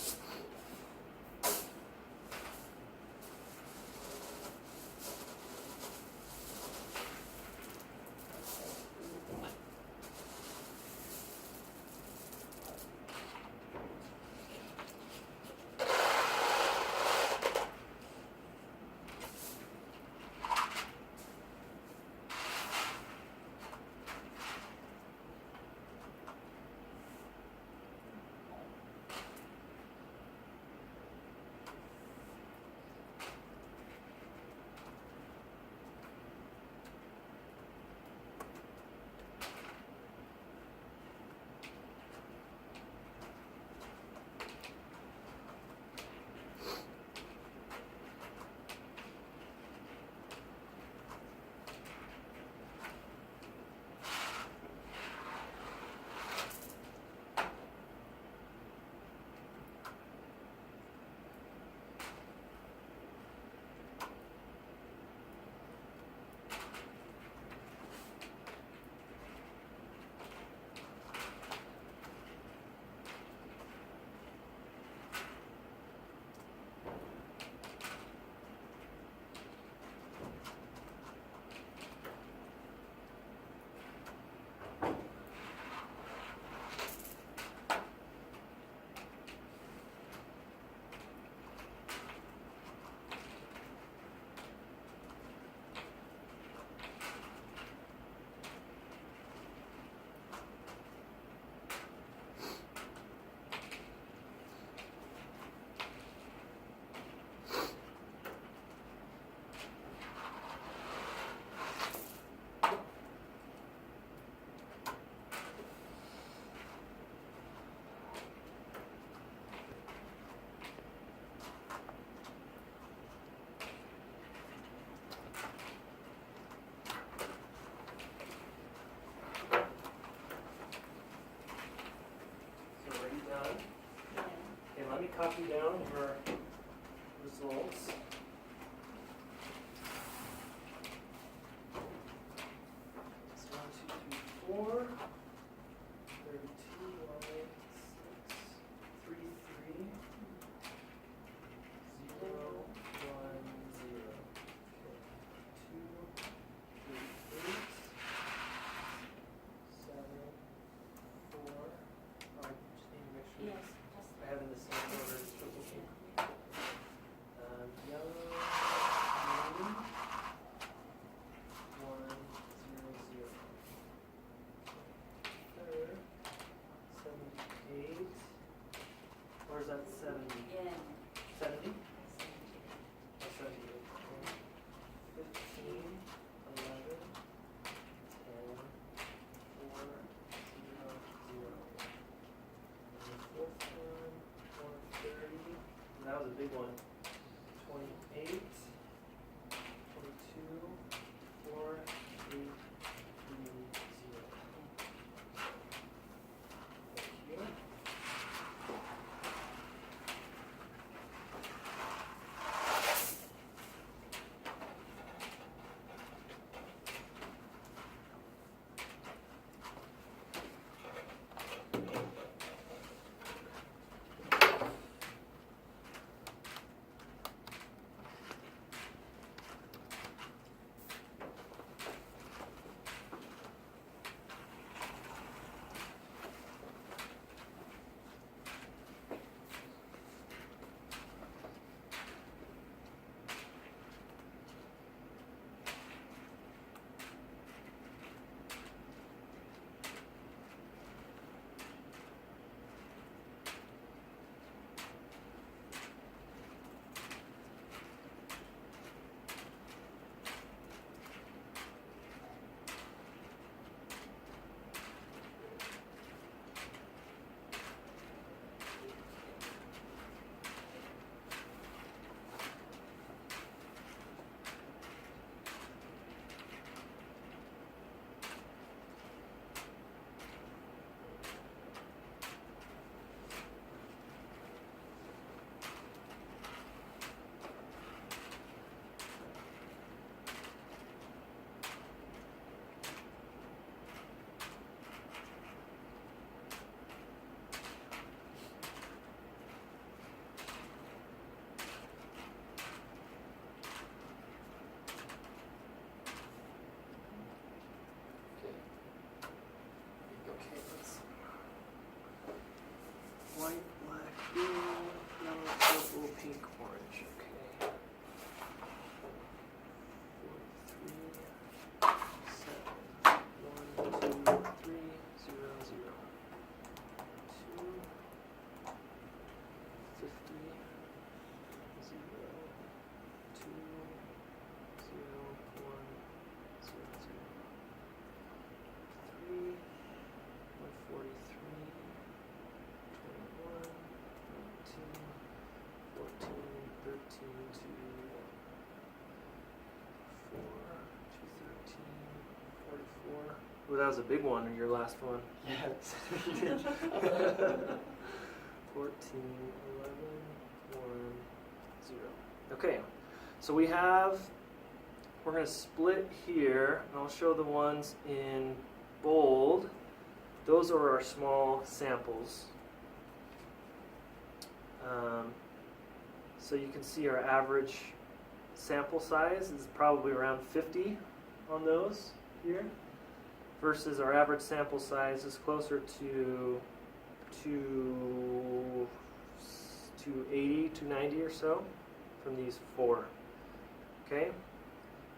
Let me copy down your results. It's 1, 2, 3, 4, 32, 1, 8, 6, 3, 3, 0, 1, 0. Okay. 2, 3, 8, 7, 4. I just need to make sure. Yes, I have in the same order as triple T. Yellow, green, 1, 0, 0. Third, 78. Where's is that 70? Yeah. 70? 78. 15, 11, 10, 4, 0, 0. And the fourth one, 130. And that was a big one. 28, 22, 4, 8, 3, 0. Thank you. Okay, let's see. White, black, green, yellow, purple, pink, orange. Okay. 43, 7, 1, 2, 3, 0, 0. 2, 50, 0, 2, 0, 1, 0, 0. 3, 143, 21, 19, 14, 13, 2, 4, 213, 44. Ooh, that was a big one, your last one. Yes. 14, 11, 1, 0. Okay, so we're going to split here, and I'll show the ones in bold. Those are our small samples. So you can see our average sample size is probably around 50 on those here, versus our average sample size is closer to 280, 290 or so from these 4. Okay,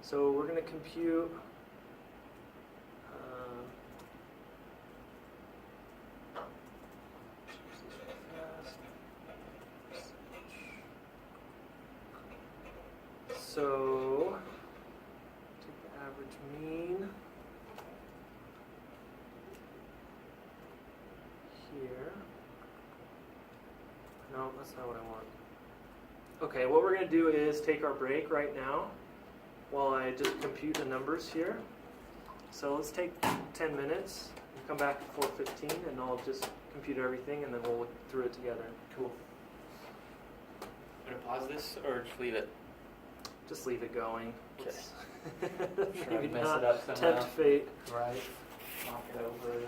so we're going to compute so take the average mean here. No, that's not what I want. Okay, what we're going to do is take our break right now while I just compute the numbers here. So let's take 10 minutes and come back at 4:15 and I'll just compute everything and then we'll look through it together. Cool. I'm gonna pause this or just leave it? Just leave it going. Okay. Let's- Sure, I maybe mess not it up somehow. tempt fate. Right. Knock it over. Or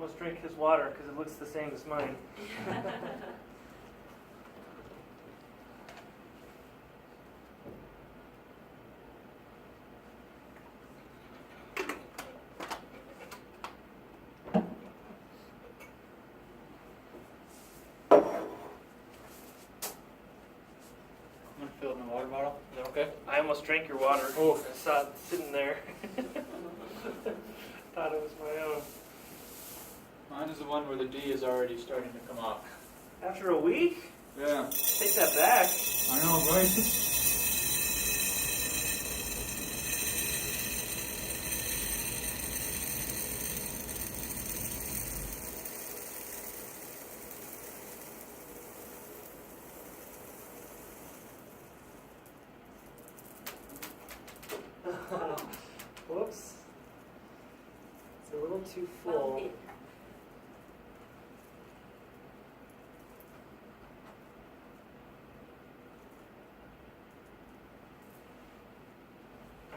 almost drink his water because it looks the same as mine. I'm gonna fill it in the water bottle. Is that okay? I almost drank your water. Oh. I saw it sitting there. Thought it was my own. Mine is the one where the D is already starting to come off. After a week? Yeah. Take that back. I know, right? Whoops. It's a little too full.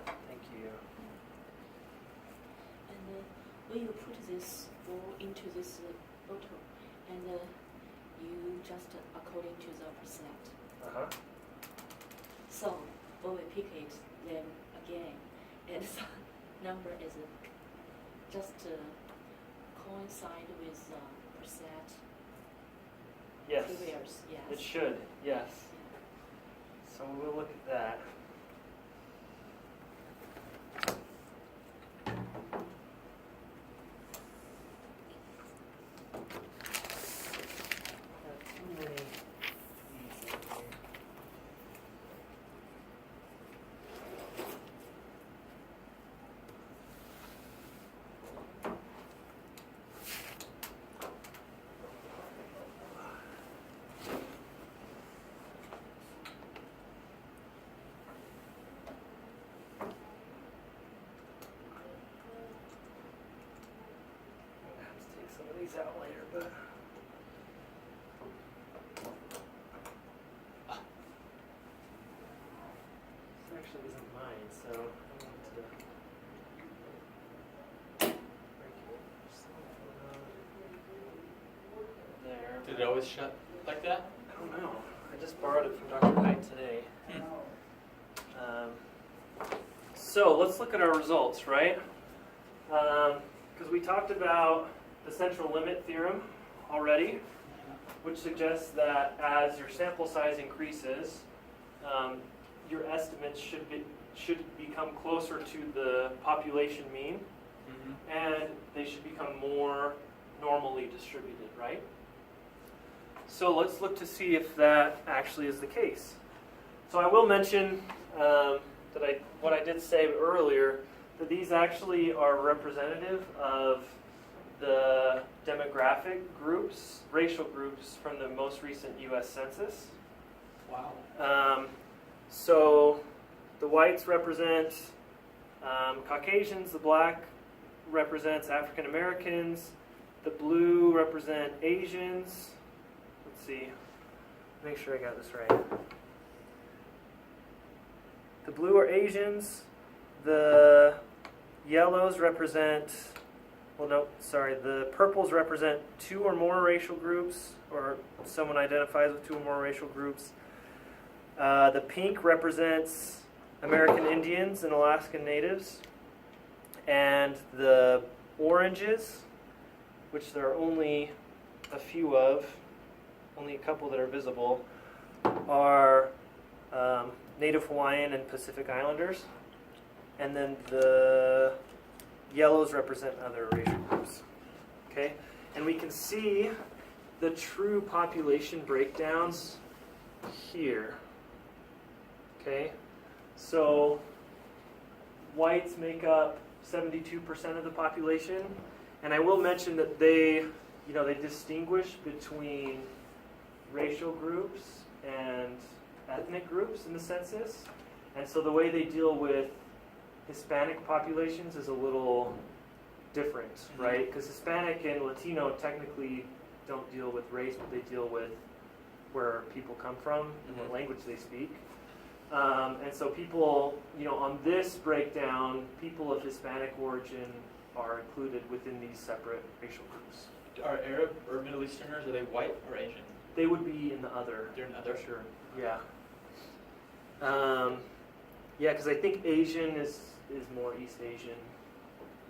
Thank you. And when you put this ball into this bottle, and you just according to the percent. Uh-huh. So when we pick it, then again, and the number is just coincide with percent Yes. previous. Yes. It should, yes. So we'll look at that. Have too many E's in here. I'm gonna have to take some of these out later, but. This actually isn't mine, so I want to break it. There. Did it always shut like that? I don't know. I just borrowed it from Dr. Knight today. So let's look at our results, right? Because we talked about the central limit theorem already, which suggests that as your sample size increases, your estimates should become closer to the population mean, and they should become more normally distributed, right? So let's look to see if that actually is the case. So I will mention what I did say earlier, that these actually are representative of the demographic groups, racial groups from the most recent U.S. Census. Wow. So the whites represent Caucasians, the black represents African Americans, the blue represent Asians. Let's see, make sure I got this right. The blue are Asians, the yellows represent, the purples represent 2 or more racial groups, or someone identifies with 2 or more racial groups. The pink represents American Indians and Alaskan Natives. And the oranges, which there are only a few of, only a couple that are visible, are Native Hawaiian and Pacific Islanders. And then the yellows represent other racial groups. Okay? And we can see the true population breakdowns here. Okay? So whites make up 72% of the population, and I will mention that they distinguish between racial groups and ethnic groups in the census, and so the way they deal with Hispanic populations is a little different, right? Because Hispanic and Latino technically don't deal with race, but they deal with where people come from and what language they speak. And so people, on this breakdown, people of Hispanic origin are included within these separate racial groups. Are Arab or Middle Easterners, are they white or Asian? They would be in the other. They're in other? For sure. Yeah. Yeah, because I think Asian is more East Asian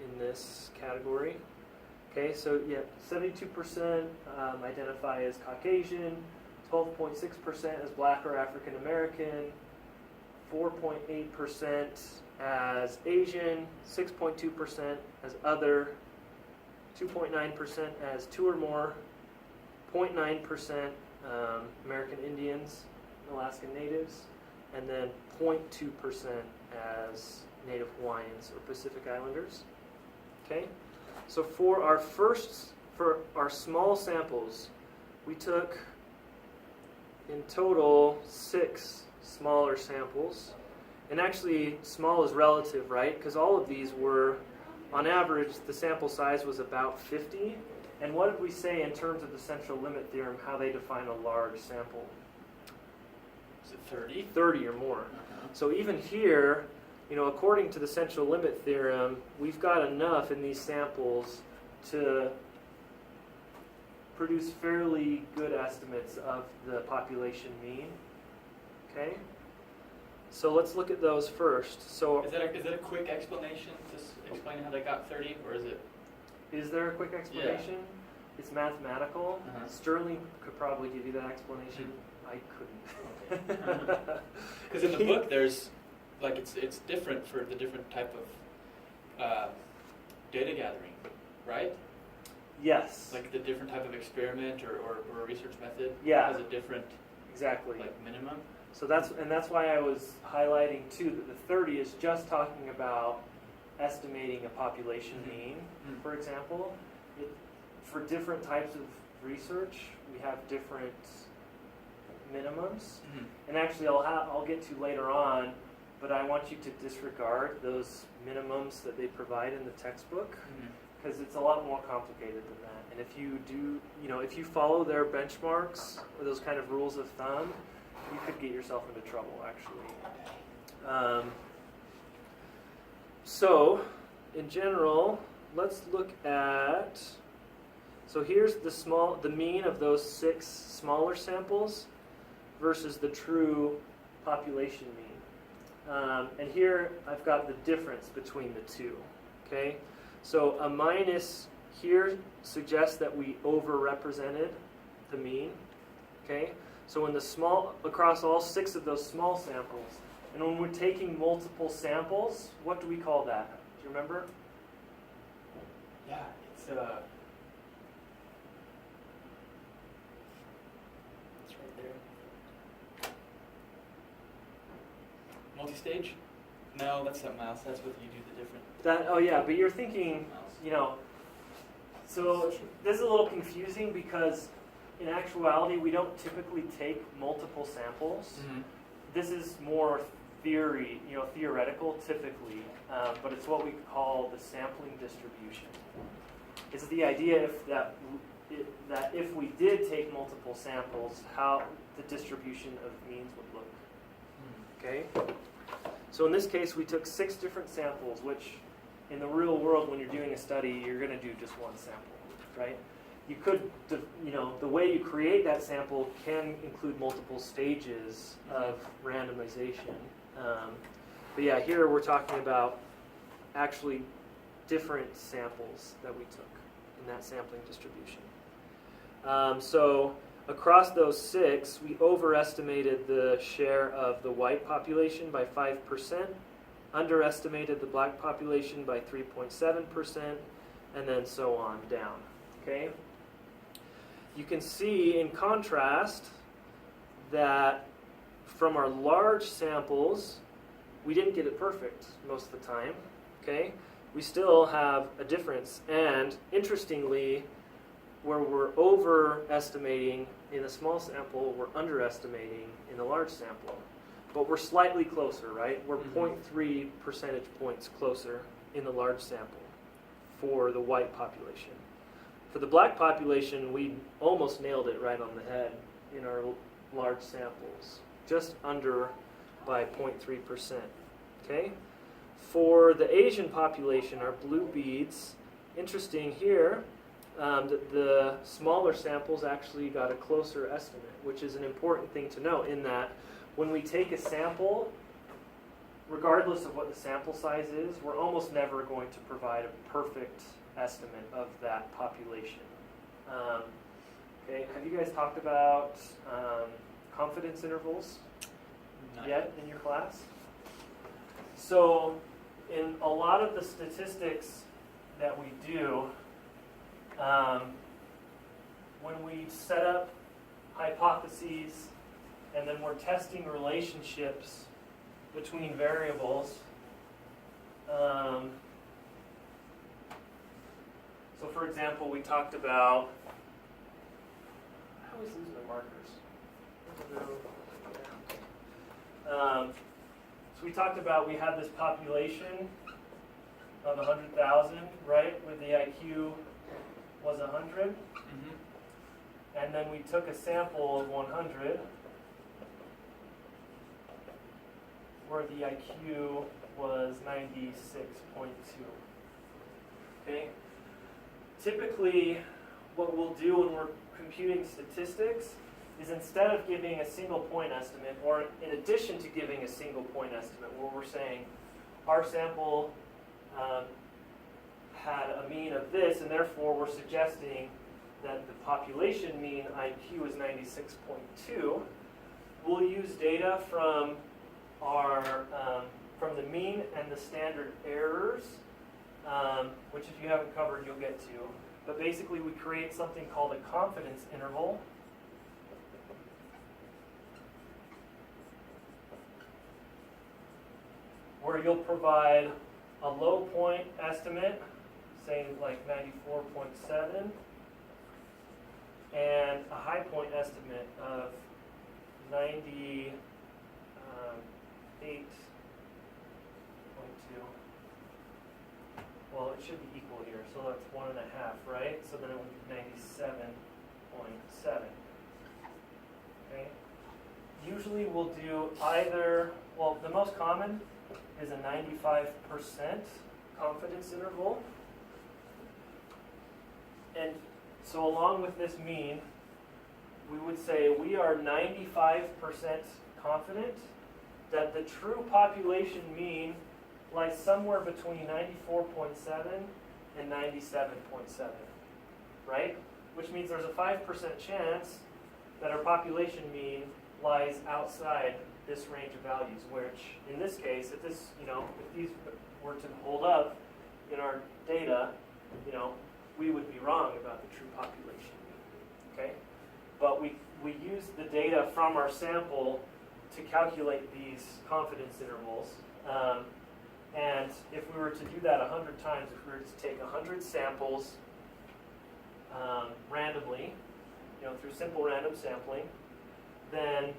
in this category. Okay, so yeah, 72% identify as Caucasian, 12.6% as Black or African American, 4.8% as Asian, 6.2% as other, 2.9% as two or more, 0.9% American Indians, Alaskan Natives, and then 0.2% as Native Hawaiians or Pacific Islanders. Okay, so for our small samples, we took in total 6 smaller samples. And actually, small is relative, right? Because all of these were, on average, the sample size was about 50. And what did we say in terms of the central limit theorem, how they define a large sample? Is it 30? 30 or more. So even here, according to the central limit theorem, we've got enough in these samples to produce fairly good estimates of the population mean. Okay? So let's look at those first. So Is that a quick explanation to explain how they got 30, or is it? is there a quick explanation? It's mathematical. Uh-huh. Sterling could probably give you that explanation. I couldn't. Because in the book, there's it's different for the different type of data gathering, right? Yes. Like the different type of experiment or research method Yeah. has a different Exactly. minimum. So that's why I was highlighting too that the 30 is just talking about estimating a population mean. Mhm. For example, for different types of research, we have different minimums. Mhm. And actually, I'll get to later on, but I want you to disregard those minimums that they provide in the textbook Mhm. because it's a lot more complicated than that. And if you do, if you follow their benchmarks or those kind of rules of thumb, you could get yourself into trouble, actually. So, in general, let's look at. So here's the mean of those 6 smaller samples versus the true population mean. And here I've got the difference between the two. Okay, so a minus here suggests that we overrepresented the mean. Okay, so in across all 6 of those small samples, and when we're taking multiple samples, what do we call that? Do you remember? Yeah, it's right there. Multi-stage? No, that's something else. That's what you do the different. Oh yeah, but you're thinking, so this is a little confusing because in actuality we don't typically take multiple samples. Mhm. This is more theory, theoretical typically, but it's what we call the sampling distribution. It's the idea that if we did take multiple samples, how the distribution of means would look. Okay? So in this case, we took 6 different samples, which in the real world, when you're doing a study, you're going to do just one sample, right? You could, the way you create that sample can include multiple stages of randomization. But yeah, here we're talking about actually different samples that we took in that sampling distribution. So across those 6, we overestimated the share of the white population by 5%, underestimated the black population by 3.7%, and then so on down. Okay? You can see in contrast that from our large samples, we didn't get it perfect most of the time. Okay? We still have a difference, and interestingly, where we're overestimating in a small sample, we're underestimating in a large sample. But we're slightly closer, right? We're 0.3 percentage points closer in the large sample for the white population. For the black population, we almost nailed it right on the head in our large samples, just under by 0.3%. Okay? For the Asian population, our blue beads, interesting here, the smaller samples actually got a closer estimate, which is an important thing to note in that when we take a sample, regardless of what the sample size is, we're almost never going to provide a perfect estimate of that population. Okay, have you guys talked about confidence intervals yet in your class? So in a lot of the statistics that we do, when we set up hypotheses and then we're testing relationships between variables, so for example, we talked about, I always lose my markers. So we talked about we had this population of 100,000, right, where the IQ was 100. Mm-hmm. And then we took a sample of 100 where the IQ was 96.2. Okay? Typically, what we'll do when we're computing statistics is instead of giving a single point estimate, or in addition to giving a single point estimate, where we're saying our sample had a mean of this, and therefore we're suggesting that the population mean IQ is 96.2, we'll use data from our from the mean and the standard errors, which if you haven't covered, you'll get to. But basically, we create something called a confidence interval. Where you'll provide a low point estimate, say like 94.7, and a high point estimate of 98.2. Well, it should be equal here, so that's 1.5, right? So then it would be 97.7. Okay. Usually we'll do either, well, the most common is a 95% confidence interval. And so along with this mean, we would say we are 95% confident that the true population mean lies somewhere between 94.7 and 97.7, right? Which means there's a 5% chance that our population mean lies outside this range of values, which in this case, if this, if these were to hold up in our data, we would be wrong about the true population, okay? But we use the data from our sample to calculate these confidence intervals. And if we were to do that 100 times, if we were to take 100 samples randomly, through simple random sampling, then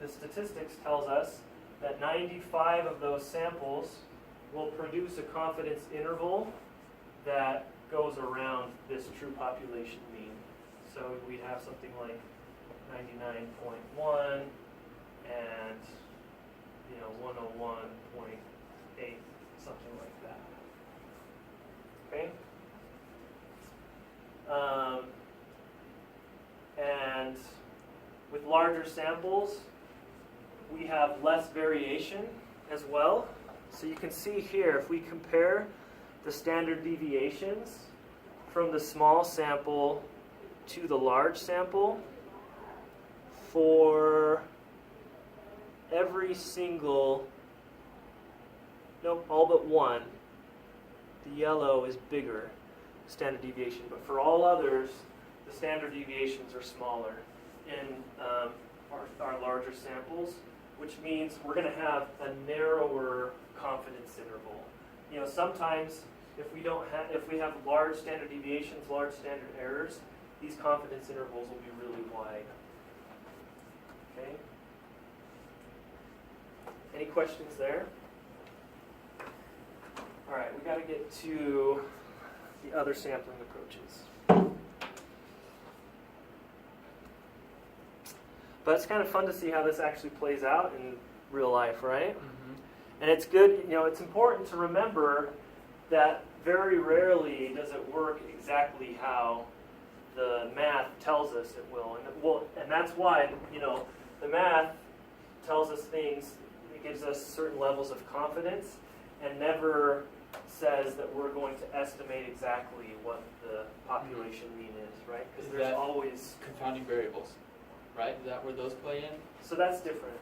the statistics tells us that 95 of those samples will produce a confidence interval that goes around this true population mean. So we'd have something like 99.1 and 101.8, something like that. Okay? And with larger samples, we have less variation as well. So you can see here, if we compare the standard deviations from the small sample to the large sample, for every single, all but one, the yellow is bigger standard deviation, but for all others, the standard deviations are smaller in our larger samples, which means we're going to have a narrower confidence interval. Sometimes if we have large standard deviations, large standard errors, these confidence intervals will be really wide. Okay? Any questions there? All right, we got to get to the other sampling approaches. But it's kind of fun to see how this actually plays out in real life, right? Mm-hmm. And it's good, it's important to remember that very rarely does it work exactly how the math tells us it will. And that's why, the math tells us things, it gives us certain levels of confidence and never says that we're going to estimate exactly what the population mean is, right? Because there's that always confounding variables, right? Is that where those play in? So that's different.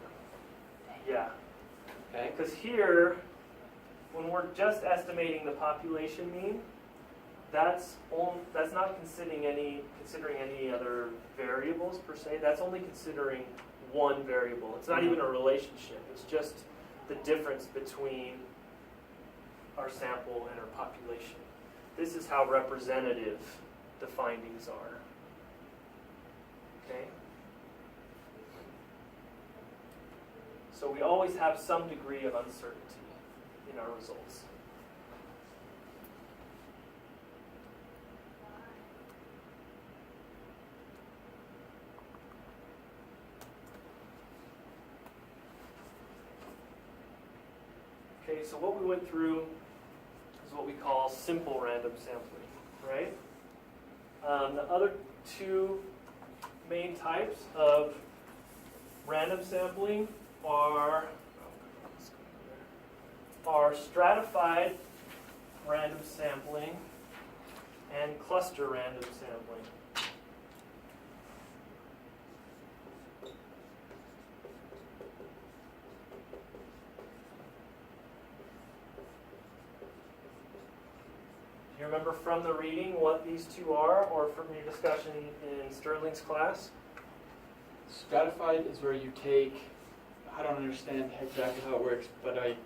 Yeah. Okay. Because here, when we're just estimating the population mean, that's not considering any other variables per se. That's only considering one variable. It's not even a relationship. It's just the difference between our sample and our population. This is how representative the findings are. Okay? So we always have some degree of uncertainty in our results. Okay, so what we went through is what we call simple random sampling, right? The other two main types of random sampling are stratified random sampling and cluster random sampling. Do you remember from the reading what these two are, or from your discussion in Sterling's class? Stratified is where you take, I don't understand exactly how it works, but I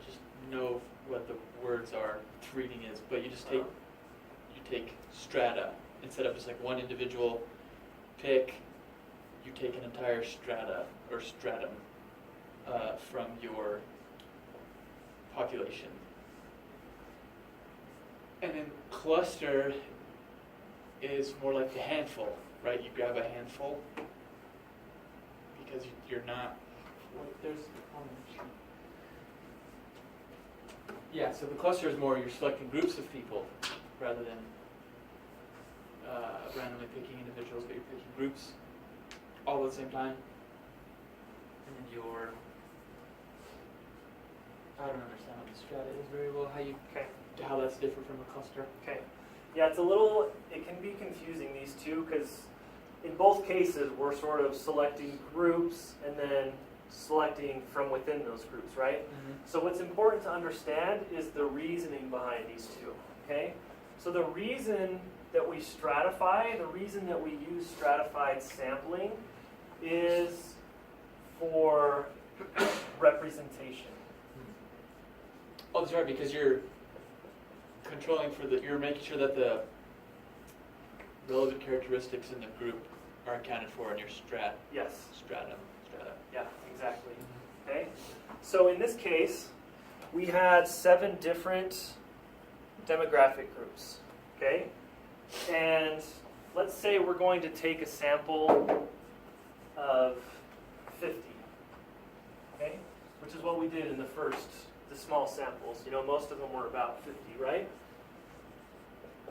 just know what the words are, reading is, but you just take strata, instead of just like one individual pick, you take an entire strata, or stratum, from your population. And then cluster is more like a handful, right? You grab a handful because you're not. Yeah, so the cluster is more you're selecting groups of people rather than randomly picking individuals, but you're picking groups all at the same time. And then your. I don't understand what the strata is very well. How that's different from a cluster. Okay. Yeah, it can be confusing, these two, because in both cases we're sort of selecting groups and then selecting from within those groups, right? Mm-hmm. So what's important to understand is the reasoning behind these two, okay? So the reason that we stratify, the reason that we use stratified sampling is for representation. Oh, that's right, because you're controlling you're making sure that the relevant characteristics in the group are accounted for in your strata. Yeah, exactly. Okay, so in this case, we had 7 different demographic groups. Okay, and let's say we're going to take a sample of 50. Okay, which is what we did in the small samples. Most of them were about 50, right?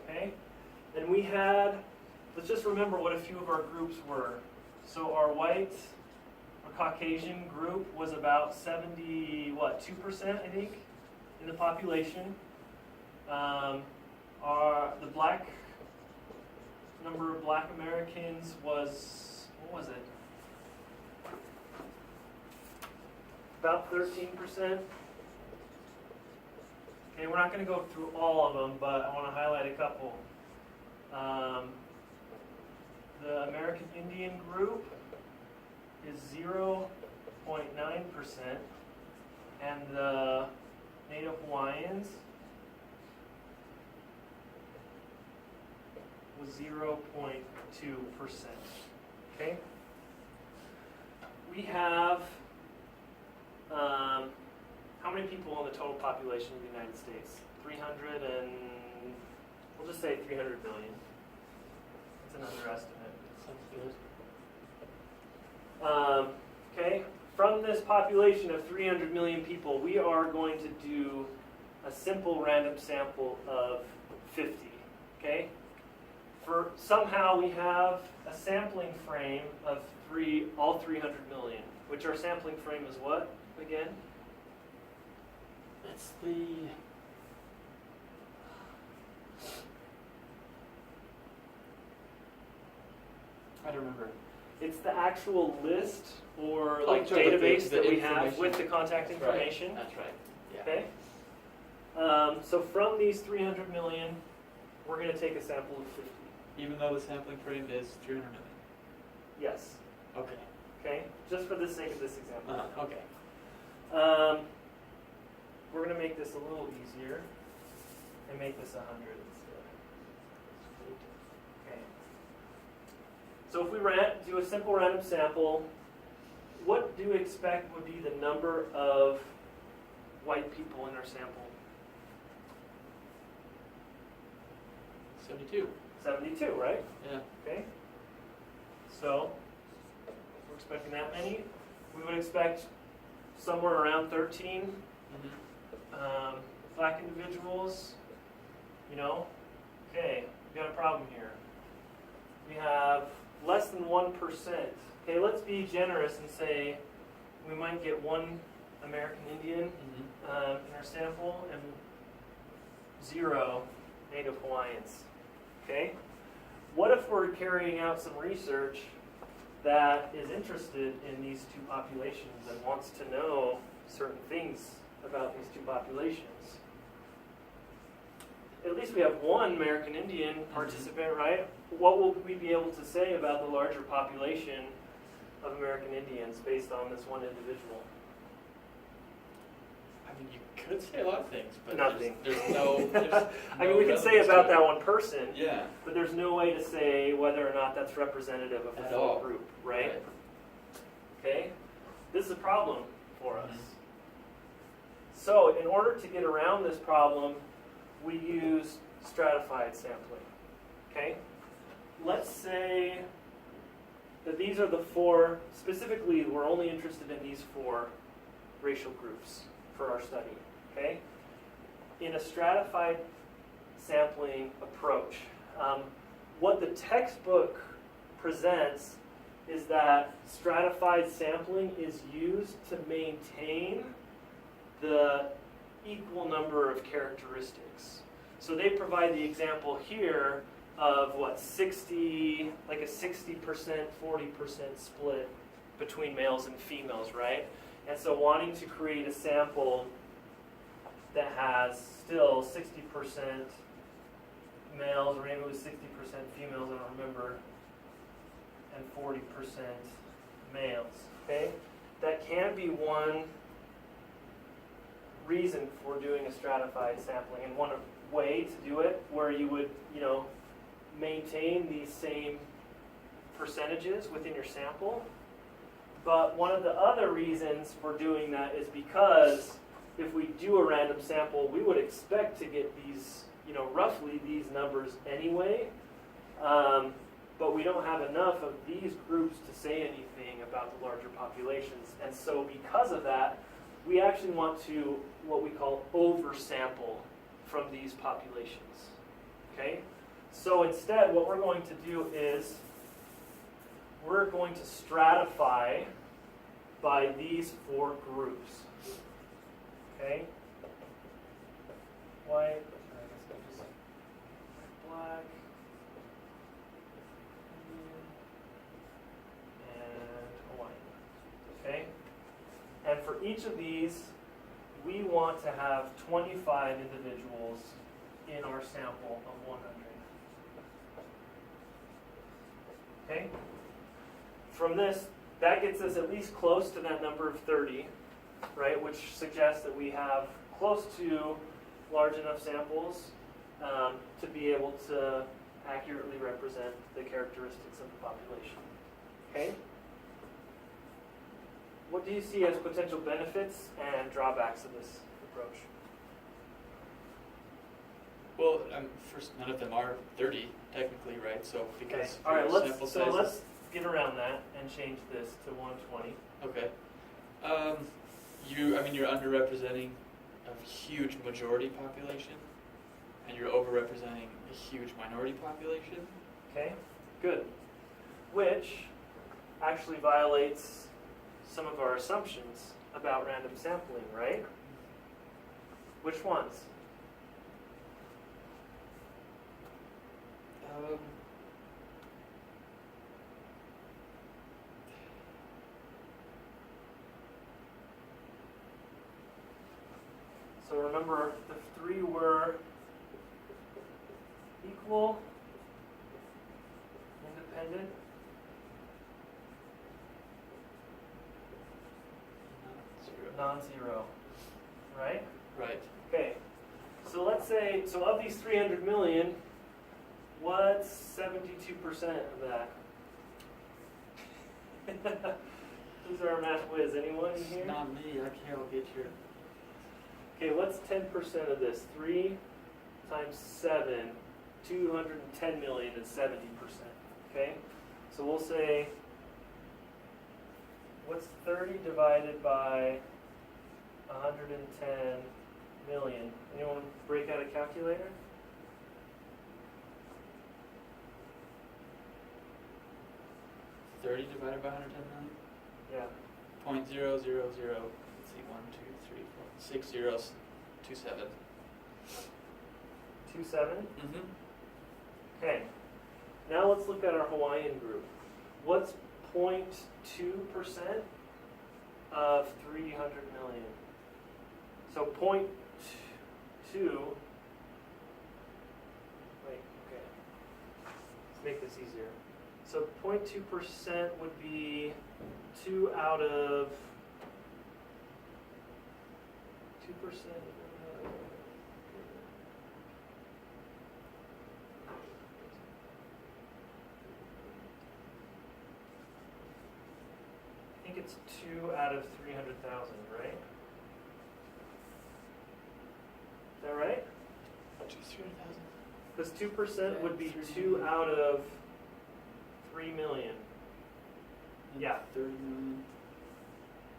Okay, and we had, let's just remember what a few of our groups were. So our white or Caucasian group was about 2%, I think, in the population. The number of black Americans was, what was it? About 13%. Okay, we're not going to go through all of them, but I want to highlight a couple. The American Indian group is 0.9%, and the Native Hawaiians was 0.2%. Okay? We have how many people in the total population of the United States? 300 and, we'll just say 300 million. That's another estimate. Sounds good. Okay, from from this population of 300 million people, we are going to do a simple random sample of 50, okay? For somehow we have a sampling frame of all 300 million, which our sampling frame is what, again? It's the... I don't remember. It's the actual list or Oh, like sure, the database that we have information. with the contact That's right. information. That's right. Yeah. Okay. So from these 300 million, we're going to take a sample of 50. Even though the sampling frame is 300 million. Yes. Okay. Okay. Just for the sake of this example. Okay. We're going to make this a little easier and make this 100 instead. Okay. So if we do a simple random sample, what do you expect would be the number of white people in our sample? 72. 72, right? Yeah. Okay. So we're expecting that many. We would expect somewhere around 13 Mm-hmm. black individuals. You know, okay, we got a problem here. We have less than 1%. Okay, let's be generous and say we might get one American Indian Mm-hmm. in our sample and 0 Native Hawaiians. Okay? What if we're carrying out some research that is interested in these two populations and wants to know certain things about these two populations? At least we have one American Indian participant, right? What will we be able to say about the larger population of American Indians based on this one individual? I mean, you could say a lot of things, but Nothing. There's no. I mean, we can say about that one person, Yeah. but there's no way to say whether or not that's representative of the At whole all. group, right? Okay? This is a problem for us. Mhm. So, in order to get around this problem, we use stratified sampling. Okay? Let's say that these are the 4, specifically, we're only interested in these 4 racial groups for our study. Okay? In a stratified sampling approach, what the textbook presents is that stratified sampling is used to maintain the equal number of characteristics. So they provide the example here of what, 60, like a 60%, 40% split between males and females, right? And so wanting to create a sample that has still 60% males, or maybe it was 60% females, I don't remember, and 40% males, okay? That can be one reason for doing a stratified sampling, and one way to do it where you would, maintain these same percentages within your sample. But one of the other reasons for doing that is because if we do a random sample, we would expect to get these, roughly these numbers anyway. But we don't have enough of these groups to say anything about the larger populations. And so because of that, we actually want to, what we call, oversample from these populations. Okay? So instead, what we're going to do is we're going to stratify by these 4 groups. Okay? White, I guess I'll just black, Indian, and Hawaiian. Okay? And for each of these, we want to have 25 individuals in our sample of 100. Okay? From this, that gets us at least close to that number of 30, right? Which suggests that we have close to large enough samples to be able to accurately represent the characteristics of the population. Okay? What do you see as potential benefits and drawbacks of this approach? Well, first, none of them are 30 technically, right? So because All right, your sample size let's get around that and change this to 120. Okay. You're underrepresenting a huge majority population, and you're overrepresenting a huge minority population. Okay, good. Which actually violates some of our assumptions about random sampling, right? Which ones? So remember, the three were equal, independent, non-zero, right? Right. Okay, so let's say, so of these 300 million, what's 72% of that? Who's our math whiz? Anyone in here? Not me. I can't get your. Okay, what's 10% of this? 3 times 7, 210 million is 70%. Okay, so we'll say, what's 30 divided by 110 million? Anyone break out a calculator? $30 divided by 110 million? Yeah. 0.000. Let's see, 1, 2, 3, 4, 6 zeros, 27. 27? Mm-hmm. Okay. Now let's look at our Hawaiian group. What's 0.2% of 300 million? So 0.2, wait, okay. Let's make this easier. So 0.2% would be 2 out of 2%. I think it's 2 out of 300,000, right? Is that right? 300,000. Because 2% would be 3 2 out of 3 million. Yeah. 30 million.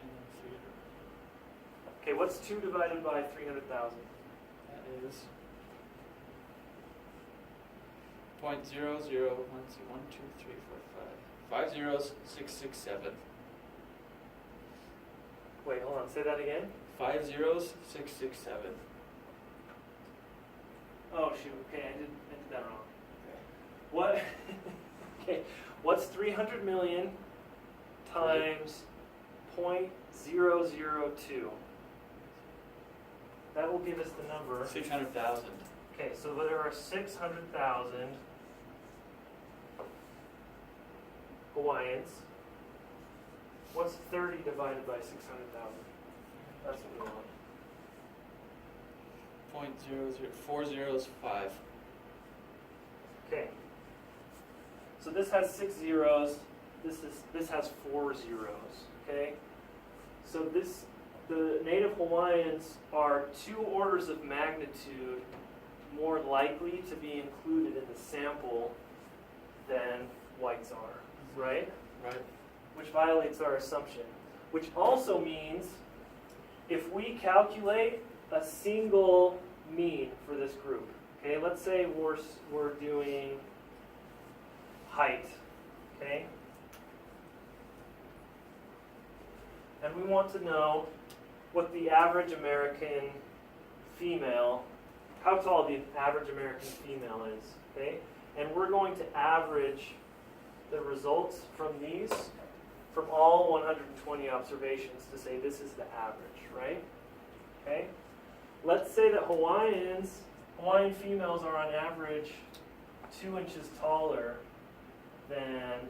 And then 300. Okay, what's 2 divided by 300,000? That is 0.00. Let's see, 1, 2, 3, 4, 5. 5 zeros, 6, 6, 7. Wait, hold on, say that again. 5 zeros, 6, 6, 7. Oh shoot, okay, I did that wrong. What? Okay, what's 300 million times 0.002? That will give us the number. 600,000. Okay, so there are 600,000 Hawaiians. What's 30 divided by 600,000? That's what we want. 0.00. 4 zeros, 5. Okay. So this has 6 zeros. This has 4 zeros. Okay. So the native Hawaiians are 2 orders of magnitude more likely to be included in the sample than whites are, right? Right. Which violates our assumption. Which also means if we calculate a single mean for this group, okay, let's say we're doing height, okay, and we want to know what the average American female, how tall the average American female is, okay, and we're going to average the results from these, from all 120 observations to say this is the average, right? Okay? Let's say that Hawaiian females are on average 2 inches taller than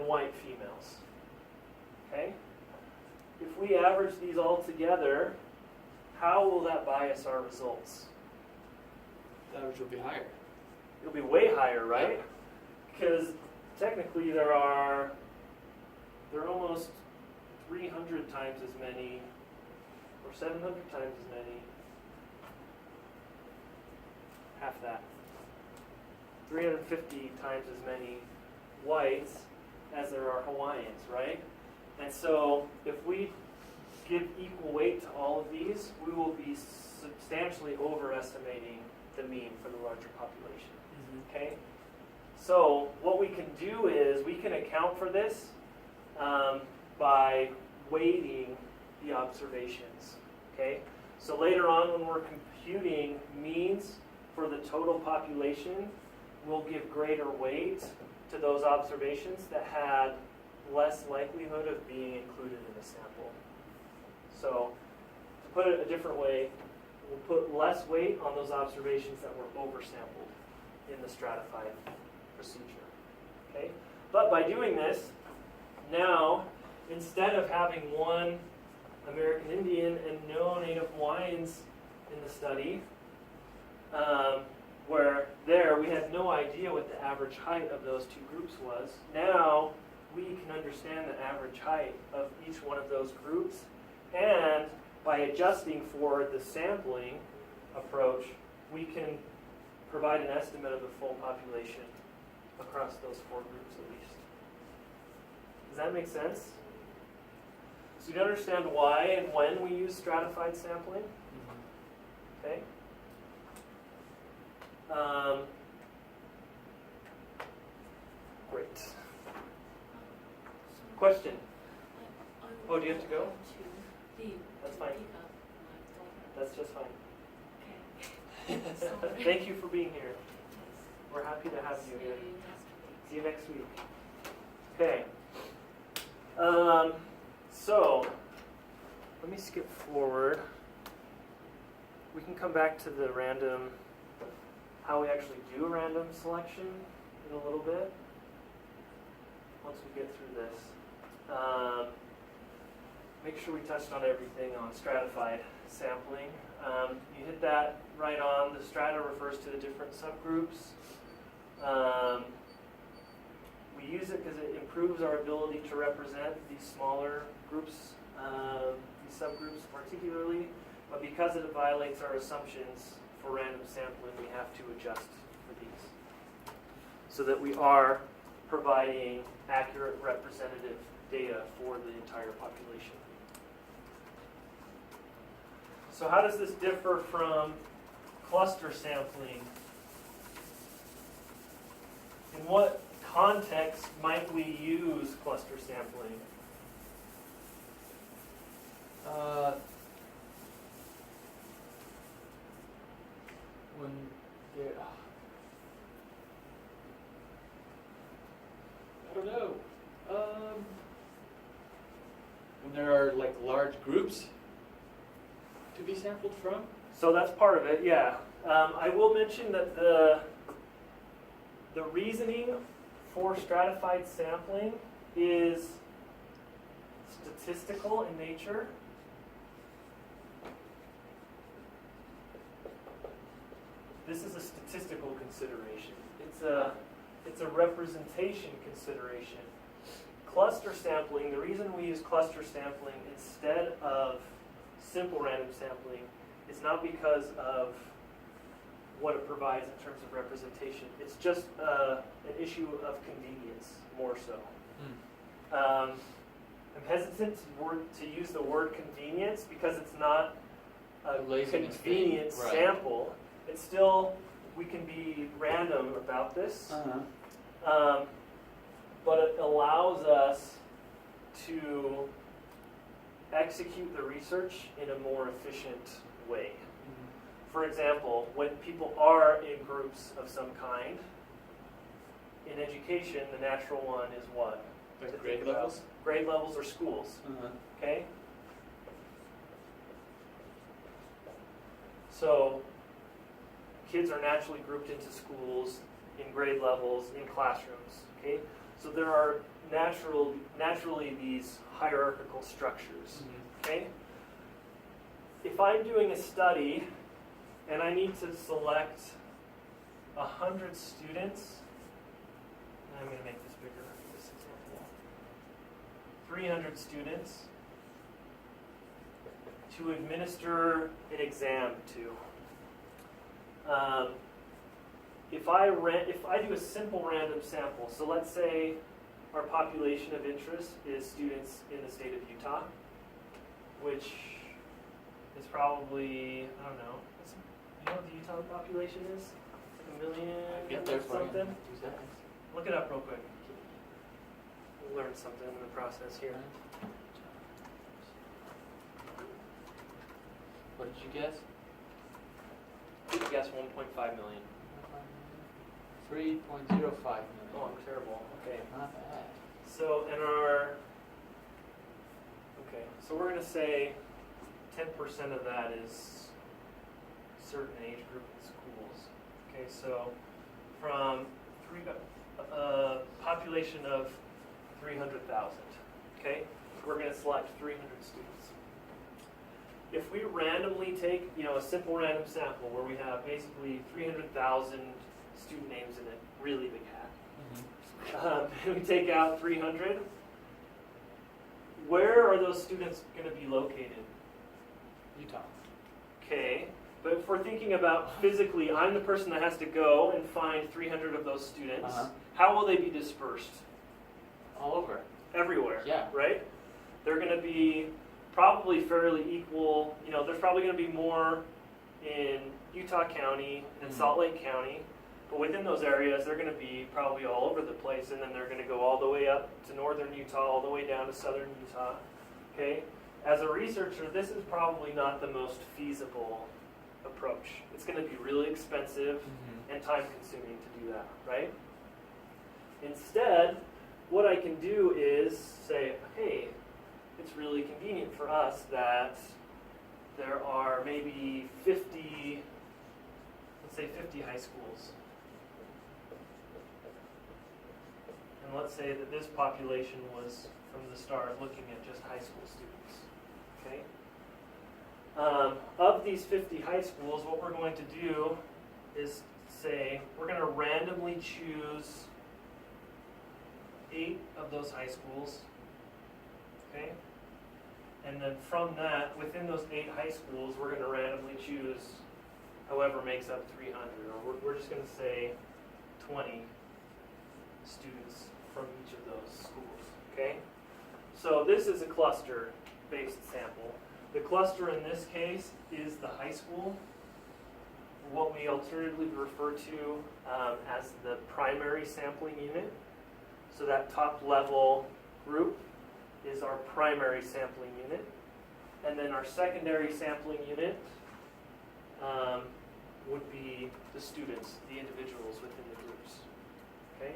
white females. Okay? If we average these all together, how will that bias our results? The average will be higher. It'll be way higher, right? Because technically there are almost 300 times as many, or 700 times as many, half that, 350 times as many whites as there are Hawaiians, right? And so if we give equal weight to all of these, we will be substantially overestimating the mean for the larger population. Okay? So what we can do is we can account for this by weighting the observations. Okay? So later on when we're computing means for the total population, we'll give greater weight to those observations that had less likelihood of being included in the sample. So to put it a different way, we'll put less weight on those observations that were oversampled in the stratified procedure. Okay? But by doing this, now instead of having one American Indian and no Native Hawaiians in the study, where there we had no idea what the average height of those two groups was, now we can understand the average height of each one of those groups, and by adjusting for the sampling approach, we can provide an estimate of the full population across those four groups at least. Does that make sense? So you understand why and when we use stratified sampling? Okay? Great. Question? Oh, do you have to go? That's fine. That's just fine. Okay. Thank you for being here. We're happy to have you here. See you next week. Okay. So, let me skip forward. We can come back to the random, how we actually do a random selection in a little bit, once we get through this. Make sure we touched on everything on stratified sampling. You hit that right on. The strata refers to the different subgroups. We use it because it improves our ability to represent these smaller groups, these subgroups particularly, but because it violates our assumptions for random sampling, we have to adjust for these so that we are providing accurate representative data for the entire population. So how does this differ from cluster sampling? In what context might we use cluster sampling? When there, I don't know. When there are like large groups to be sampled from. So that's part of it, yeah. I will mention that the reasoning for stratified sampling is statistical in nature. This is a statistical consideration. It's a representation consideration. Cluster sampling, the reason we use cluster sampling instead of simple random sampling is not because of what it provides in terms of representation. It's just an issue of convenience, more so. I'm hesitant to use the word convenience because it's not a convenient sample. It's still, we can be random about this, but it allows us to execute the research in a more efficient way. For example, when people are in groups of some kind, in education, the natural one is what? Like grade levels? Grade levels or schools, okay? So, kids are naturally grouped into schools, in grade levels, in classrooms, okay? So there are naturally these hierarchical structures, okay? If I'm doing a study and I need to select 100 students, and I'm going to make this bigger for this example, 300 students to administer an exam to. If I do a simple random sample, so let's say our population of interest is students in the state of Utah, which is probably, I don't know, you know what the Utah population is? Like 1 million Get there for you in something? 2 seconds. Look it up real quick. We'll learn something in the process here. What did you guess? You guess 1.5 million. 3.05 million. Oh, I'm terrible. Okay. Not bad. So in our, okay, so we're going to say 10% of that is certain age group in schools. Okay, so from population of 300,000. Okay, we're going to select 300 students. If we randomly take, a simple random sample where we have basically 300,000 student names in it, really big hat. And we take out 300. Where are those students going to be located? Utah. Okay, but if we're thinking about physically, I'm the person that has to go and find 300 of those students. How will they be dispersed? All over. Everywhere. Yeah. Right? They're going to be probably fairly equal. There's probably going to be more in Utah County and Salt Lake County. But within those areas, they're going to be probably all over the place, and then they're going to go all the way up to northern Utah, all the way down to southern Utah. Okay? As a researcher, this is probably not the most feasible approach. It's going to be really expensive and time-consuming to do that, right? Instead, what I can do is say, hey, it's really convenient for us that there are maybe 50, let's say 50 high schools. And let's say that this population was, from the start, looking at just high school students. Okay? Of these 50 high schools, what we're going to do is say we're going to randomly choose 8 of those high schools. Okay? And then from that, within those 8 high schools, we're going to randomly choose however makes up 300. Or we're just going to say 20 students from each of those schools. Okay? So this is a cluster-based sample. The cluster in this case is the high school, what we alternatively refer to as the primary sampling unit. So that top level group is our primary sampling unit. And then our secondary sampling unit would be the students, the individuals within the groups. Okay?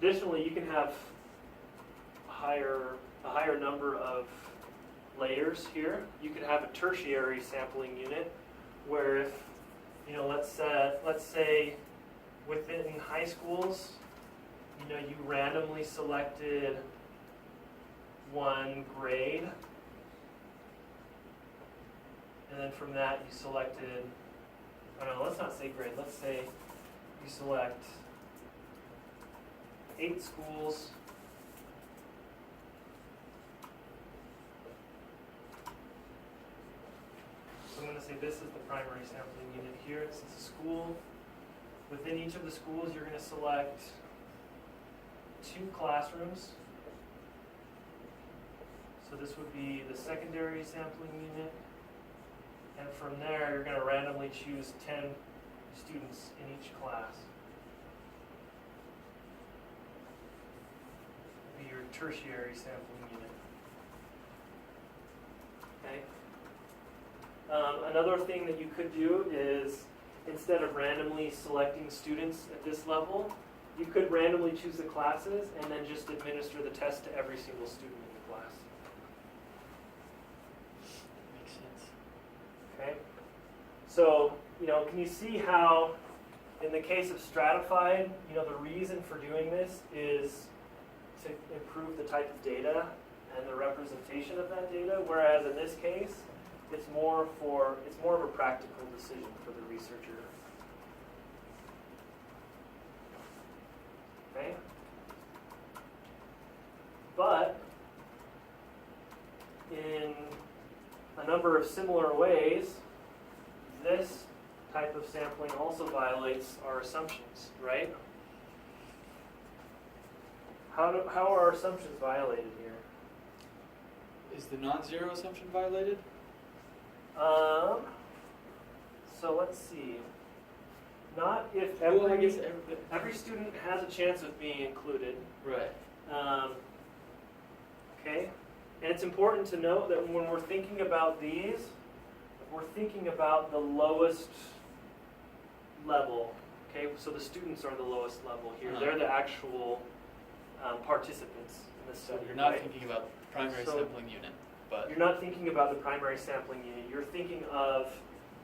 Additionally, you can have a higher number of layers here. You could have a tertiary sampling unit where if, let's say within high schools, you randomly selected one grade, and then from that you selected, let's not say grade, let's say you select 8 schools. So I'm going to say this is the primary sampling unit here. This is a school. Within each of the schools, you're going to select 2 classrooms. So this would be the secondary sampling unit. And from there, you're going to randomly choose 10 students in each class. Be your tertiary sampling unit. Okay. Another thing that you could do is, instead of randomly selecting students at this level, you could randomly choose the classes and then just administer the test to every single student in the class. Makes sense. Okay? So, can you see how, in the case of stratified, the reason for doing this is to improve the type of data and the representation of that data, whereas in this case, it's more of a practical decision for the researcher. Okay? But in a number of similar ways, this type of sampling also violates our assumptions, right? how are our assumptions violated here? Is the non-zero assumption violated? So let's see. Not if Well, I every, guess every student has a chance of being included. right. Okay, and it's important to note that when we're thinking about these, we're thinking about the lowest level. Okay, so the students are the lowest level here. Uh-huh. They're the actual participants in the So study. you're not right? thinking about the primary So- sampling unit, but You're not thinking about the primary sampling unit. You're thinking of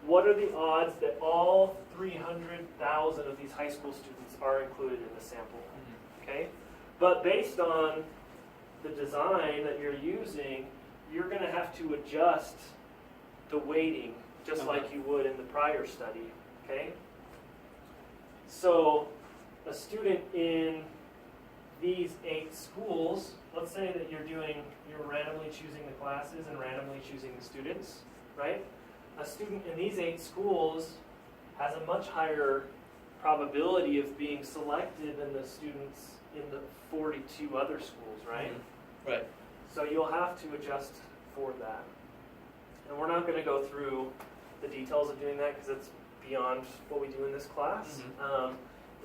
what are the odds that all 300,000 of these high school students are included in the sample. Okay? But based on the design that you're using, you're going to have to adjust the weighting just Uh-huh. like you would in the prior study. Okay? So a student in these 8 schools, let's say that you're randomly choosing the classes and randomly choosing the students, right? A student in these 8 schools has a much higher probability of being selected than the students in the 42 other schools, right? Right. So you'll have to adjust for that. And we're not going to go through the details of doing that because it's beyond what we do in this class.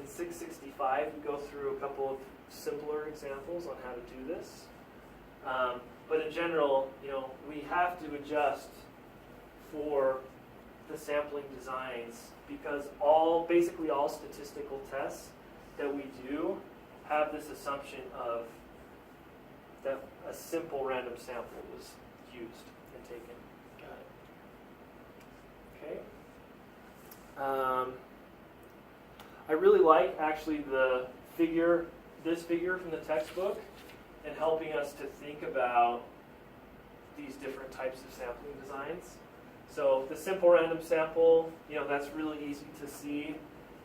In 665, we go through a couple of simpler examples on how to do this. But in general, we have to adjust for the sampling designs because basically all statistical tests that we do have this assumption of that a simple random sample was used and taken. Got it. Okay. I really like actually this figure from the textbook and helping us to think about these different types of sampling designs. So the simple random sample, that's really easy to see.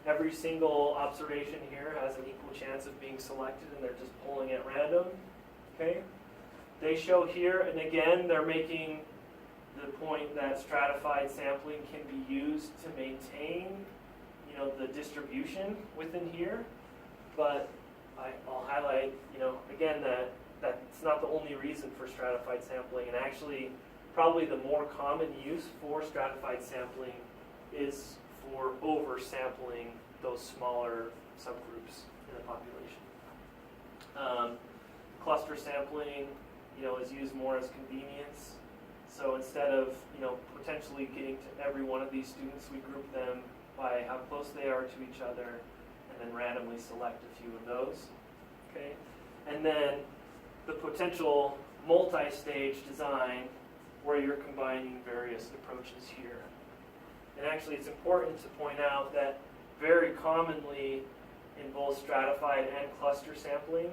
Every single observation here has an equal chance of being selected and they're just pulling at random. Okay? They show here, and again, they're making the point that stratified sampling can be used to maintain, the distribution within here. But I'll highlight, again, that that's not the only reason for stratified sampling, and actually, probably the more common use for stratified sampling is for oversampling those smaller subgroups in the population. Cluster sampling, is used more as convenience. So instead of, potentially getting to every one of these students, we group them by how close they are to each other and then randomly select a few of those. Okay? And then the potential multi-stage design where you're combining various approaches here. And actually it's important to point out that very commonly in both stratified and cluster sampling,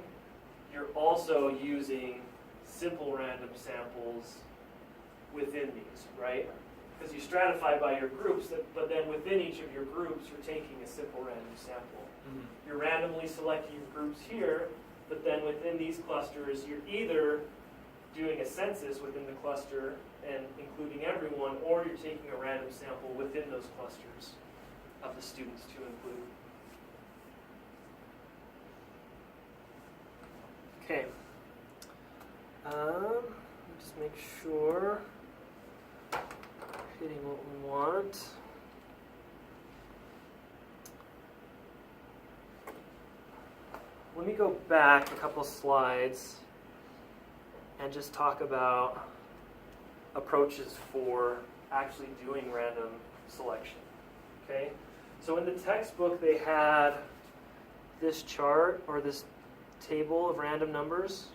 you're also using simple random samples within these, right? Because you stratify by your groups, but then within each of your groups, you're taking a simple random sample. You're randomly selecting your groups here, but then within these clusters, you're either doing a census within the cluster and including everyone, or you're taking a random sample within those clusters of the students to include. Okay. Just make sure we're hitting what we want. Let me go back a couple slides and just talk about approaches for actually doing random selection. Okay? So in the textbook they had this chart or this table of random numbers.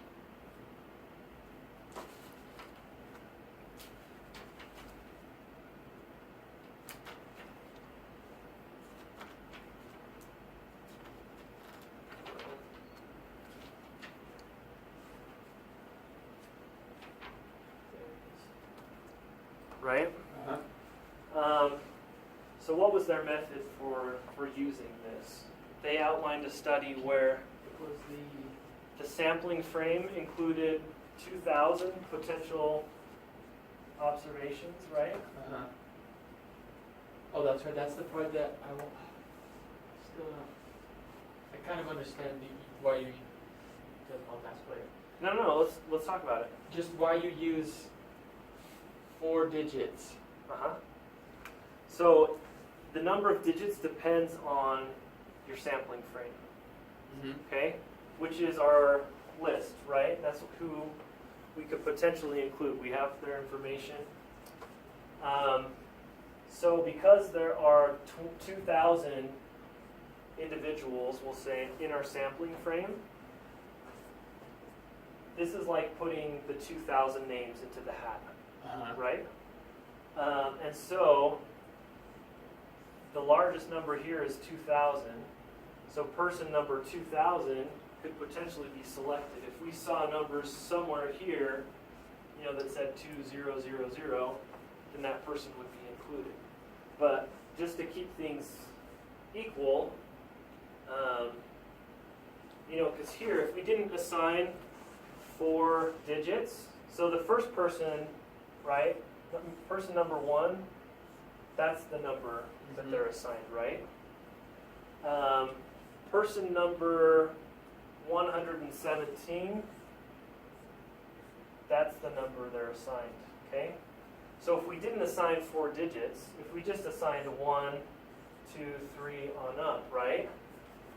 Right? So what was their method for using this? They outlined a study where it was the sampling frame included 2,000 potential observations, right? Oh, that's right. That's the part that I won't. Still, I kind of understand why you Doesn't want to ask later. No. Let's talk about it. Just why you use 4 digits. So the number of digits depends on your sampling frame. Okay, which is our list, right? That's who we could potentially include. We have their information. So because there are 2,000 individuals, we'll say, in our sampling frame, this is like putting the 2,000 names into the hat, right? And so the largest number here is 2,000. So person number 2,000 could potentially be selected. If we saw numbers somewhere here, that said 2000, then that person would be included. But just to keep things equal, because here, if we didn't assign 4 digits, so the first person, right, person number 1, that's the number that they're assigned, right? Person number 117, that's the number they're assigned, okay? So if we didn't assign 4 digits, if we just assigned 1, 2, 3 on up, right?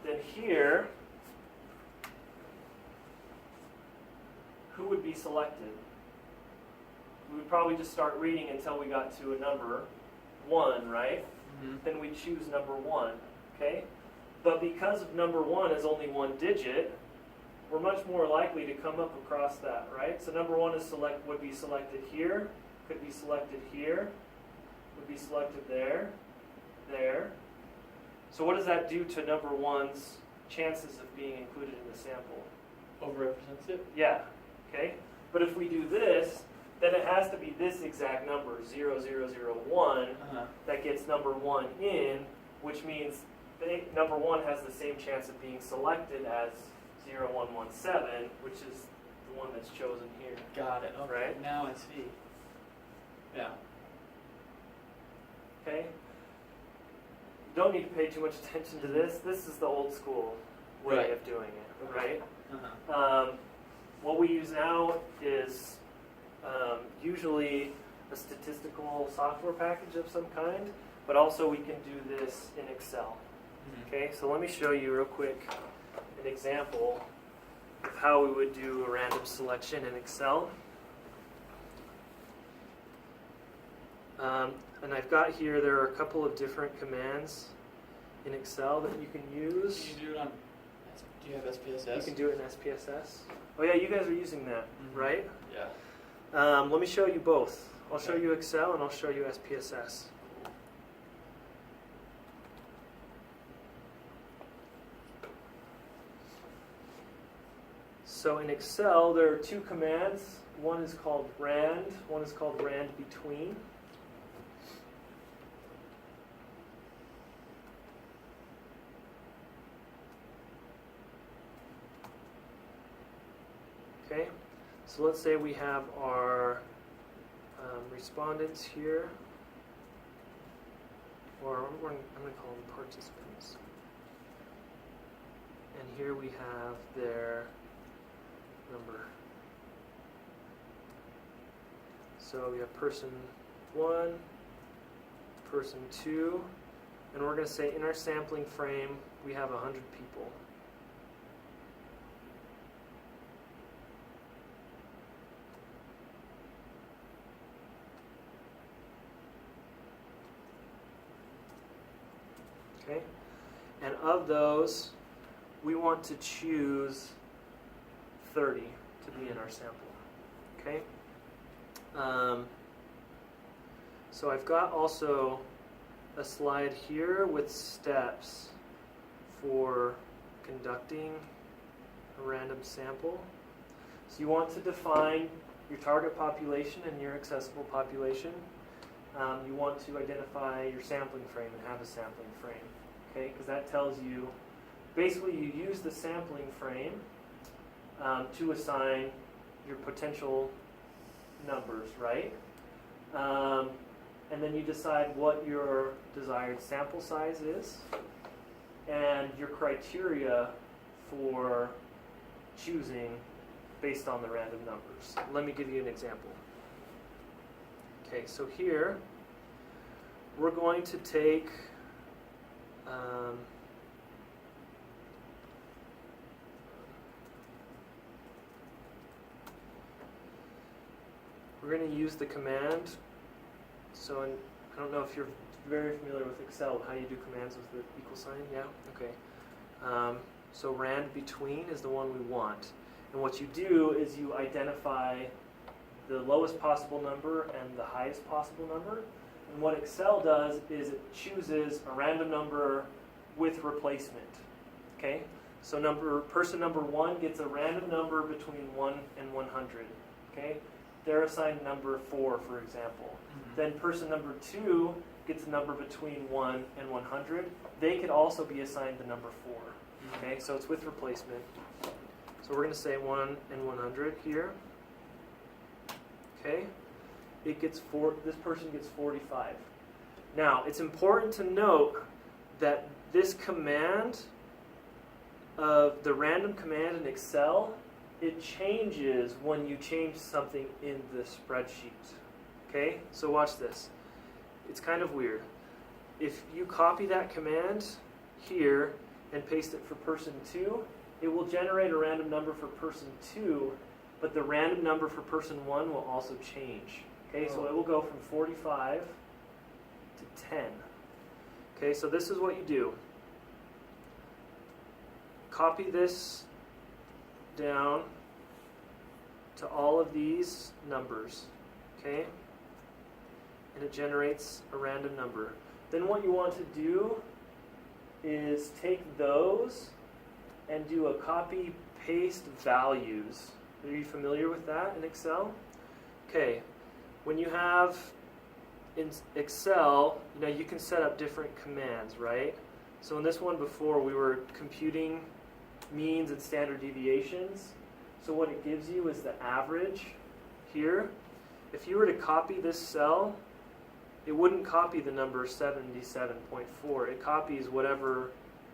Then here, who would be selected? We would probably just start reading until we got to a number 1, right? Then we choose number 1, okay? But because of number 1 is only 1 digit, we're much more likely to come up across that, right? So number 1 would be selected here, could be selected here, would be selected there, there. So what does that do to number 1's chances of being included in the sample? Overrepresents it? Yeah, okay? But if we do this, then it has to be this exact number, 0001, that gets number 1 in, which means number 1 has the same chance of being selected as 0117, which is the one that's chosen here. Got it. Okay. Right? Now I see. Yeah. Okay? Don't need to pay too much attention to this. This is the old school way Right. of doing it, right? Uh-huh. What we use now is usually a statistical software package of some kind, but also we can do this in Excel. Okay, so let me show you real quick an example of how we would do a random selection in Excel. And I've got here, there are a couple of different commands in Excel that you can use. Can you do it on, do you have SPSS? You can do it in SPSS. Oh yeah, you guys are using that, right? Yeah. Let me show you both. I'll show Okay. you Excel and I'll show you SPSS. So in Excel, there are 2 commands. One is called rand, one is called rand between. Okay, so let's say we have our respondents here, or I'm going to call them participants. And here we have their number. So we have person 1, person 2, and we're going to say in our sampling frame we have 100 people. Okay, and of those, we want to choose 30 to be in our sample. Okay, so I've got also a slide here with steps for conducting a random sample. So you want to define your target population and your accessible population. You want to identify your sampling frame and have a sampling frame, okay? Because that tells you, basically you use the sampling frame to assign your potential numbers, right? And then you decide what your desired sample size is and your criteria for choosing based on the random numbers. Let me give you an example. Okay, so here we're going to take we're going to use the command. So I don't know if you're very familiar with Excel, how you do commands with the equal sign. Yeah? Okay. So rand between is the one we want. And what you do is you identify the lowest possible number and the highest possible number. And what Excel does is it chooses a random number with replacement. Okay? So person number 1 gets a random number between 1 and 100. Okay? They're assigned number 4, for example. Then person number 2 gets a number between 1 and 100. They could also be assigned the number 4. Okay? So it's with replacement. So we're going to say 1 and 100 here. Okay? This person gets 45. Now, it's important to note that this command, the random command in Excel, it changes when you change something in the spreadsheet. Okay? So watch this. It's kind of weird. If you copy that command here and paste it for person 2, it will generate a random number for person 2, but the random number for person 1 will also change. Okay, so it will go from 45 to 10. Okay, so this is what you do. Copy this down to all of these numbers. Okay? And it generates a random number. Then what you want to do is take those and do a copy paste values. Are you familiar with that in Excel? Okay, when you have in Excel, you can set up different commands, right? So in this one before, we were computing means and standard deviations. So what it gives you is the average here. If you were to copy this cell, it wouldn't copy the number 77.4. It copies whatever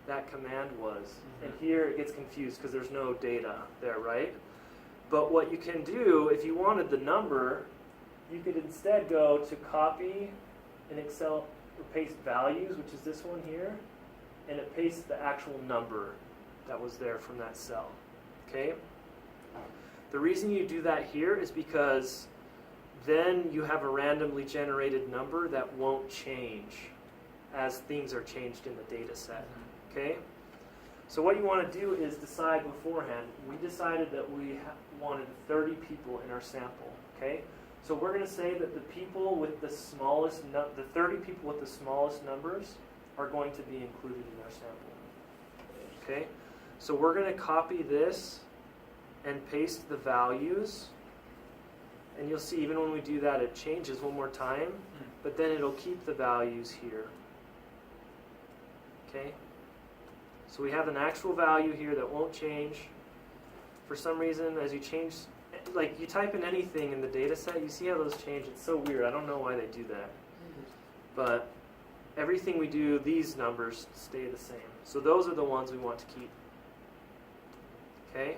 that command was. And here it gets confused because there's no data there, right? But what you can do, if you wanted the number, you could instead go to copy in Excel or paste values, which is this one here, and it pastes the actual number that was there from that cell. Okay? The reason you do that here is because then you have a randomly generated number that won't change as things are changed in the data set. Okay? So what you want to do is decide beforehand. We decided that we wanted 30 people in our sample. Okay? So we're going to say that the people with the 30 people with the smallest numbers are going to be included in our sample. Okay? So we're going to copy this and paste the values. And you'll see even when we do that, it changes one more time. But then it'll keep the values here. Okay? So we have an actual value here that won't change. For some reason, as you change, like you type in anything in the data set, you see how those change. It's so weird. I don't know why they do that. But everything we do, these numbers stay the same. So those are the ones we want to keep. Okay?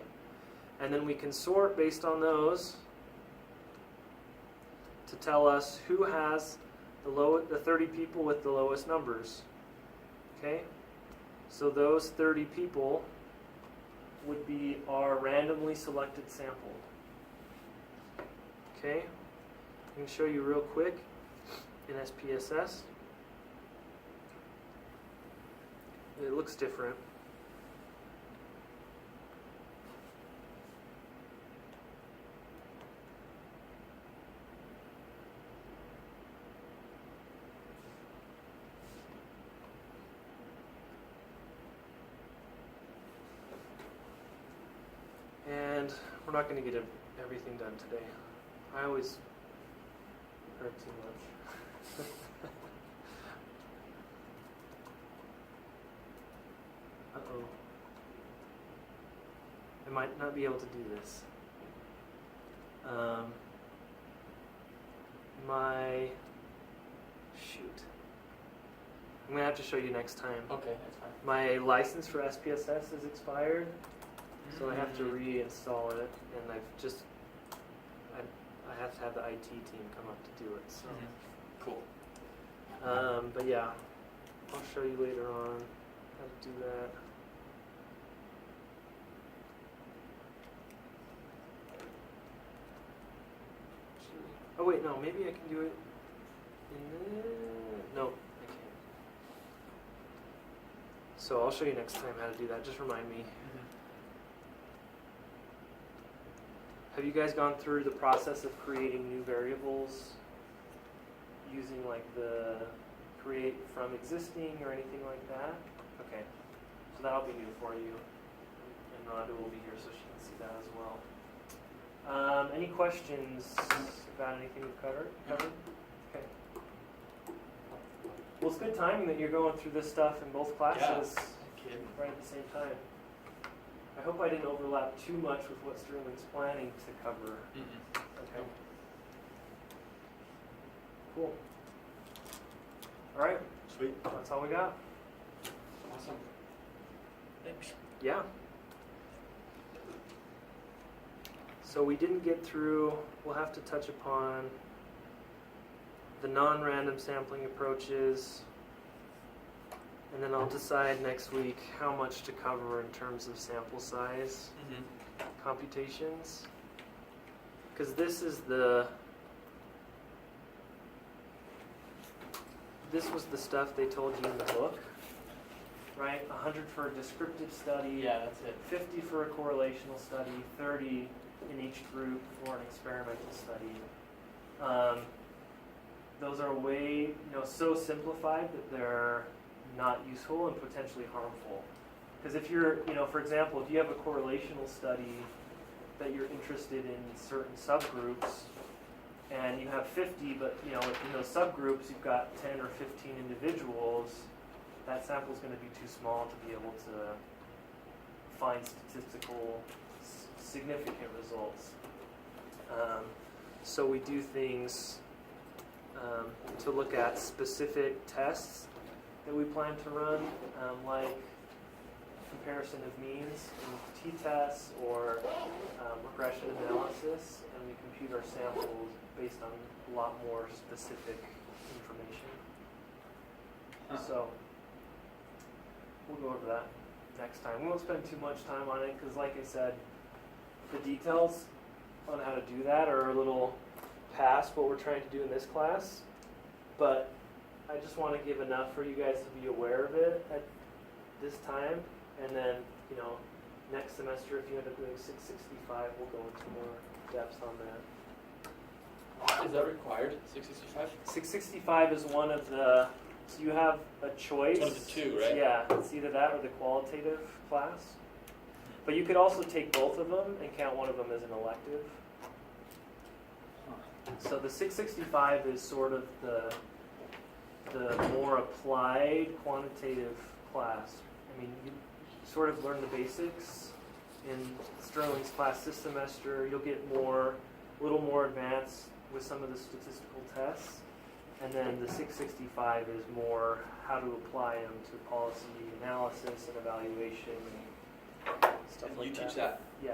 And then we can sort based on those to tell us who has the 30 people with the lowest numbers. Okay? So those 30 people would be our randomly selected sample. Okay? I can show you real quick in SPSS. It looks different. And we're not going to get everything done today. I always heard too much. Uh-oh. I might not be able to do this. Shoot. I'm going to have to show you next time. Okay, that's fine. My license for SPSS is expired. So I have to reinstall it, and I have to have the IT team come up to do it. So, Cool. but yeah, I'll show you later on how to do that. Oh wait, no, maybe I can do it in the... No, I can't. So I'll show you next time how to do that. Just remind me. Have you guys gone through the process of creating new variables using like the create from existing or anything like that? Okay, so that'll be new for you. And Rhonda will be here so she can see that as well. Any questions about anything we've covered? Okay. Well, it's good timing that you're going through this stuff in both classes right at the same time. I hope I didn't overlap too much with what Sterling's planning to cover. Okay. Cool. All right. Sweet. That's all we got. Awesome. Thanks. Yeah. So we didn't get through, we'll have to touch upon the non-random sampling approaches, and then I'll decide next week how much to cover in terms of sample size computations. Because this was the stuff they told you in the book, right? 100 for a descriptive study, Yeah, that's it. 50 for a correlational study, 30 in each group for an experimental study. Those are way, so simplified that they're not useful and potentially harmful. Because if you're, for example, if you have a correlational study that you're interested in certain subgroups, and you have 50, but in those subgroups you've got 10 or 15 individuals, that sample is going to be too small to be able to find statistical significant results. So we do things to look at specific tests that we plan to run, like comparison of means in t-tests or regression analysis, and we compute our samples based on a lot more specific information. So we'll go over that next time. We won't spend too much time on it because, like I said, the details on how to do that are a little past what we're trying to do in this class, but I just want to give enough for you guys to be aware of it at this time, and then, next semester if you end up doing 665, we'll go into more depth on that. Is that required, 665? 665 is one of the, so you have a choice. It's one of the two, right? Yeah, it's either that or the qualitative class. But you could also take both of them and count one of them as an elective. So the 665 is sort of the more applied quantitative class. I mean, you sort of learn the basics in Sterling's class this semester. You'll get a little more advanced with some of the statistical tests. And then the 665 is more how to apply them to policy analysis and evaluation and stuff And like you that. teach that? Yeah.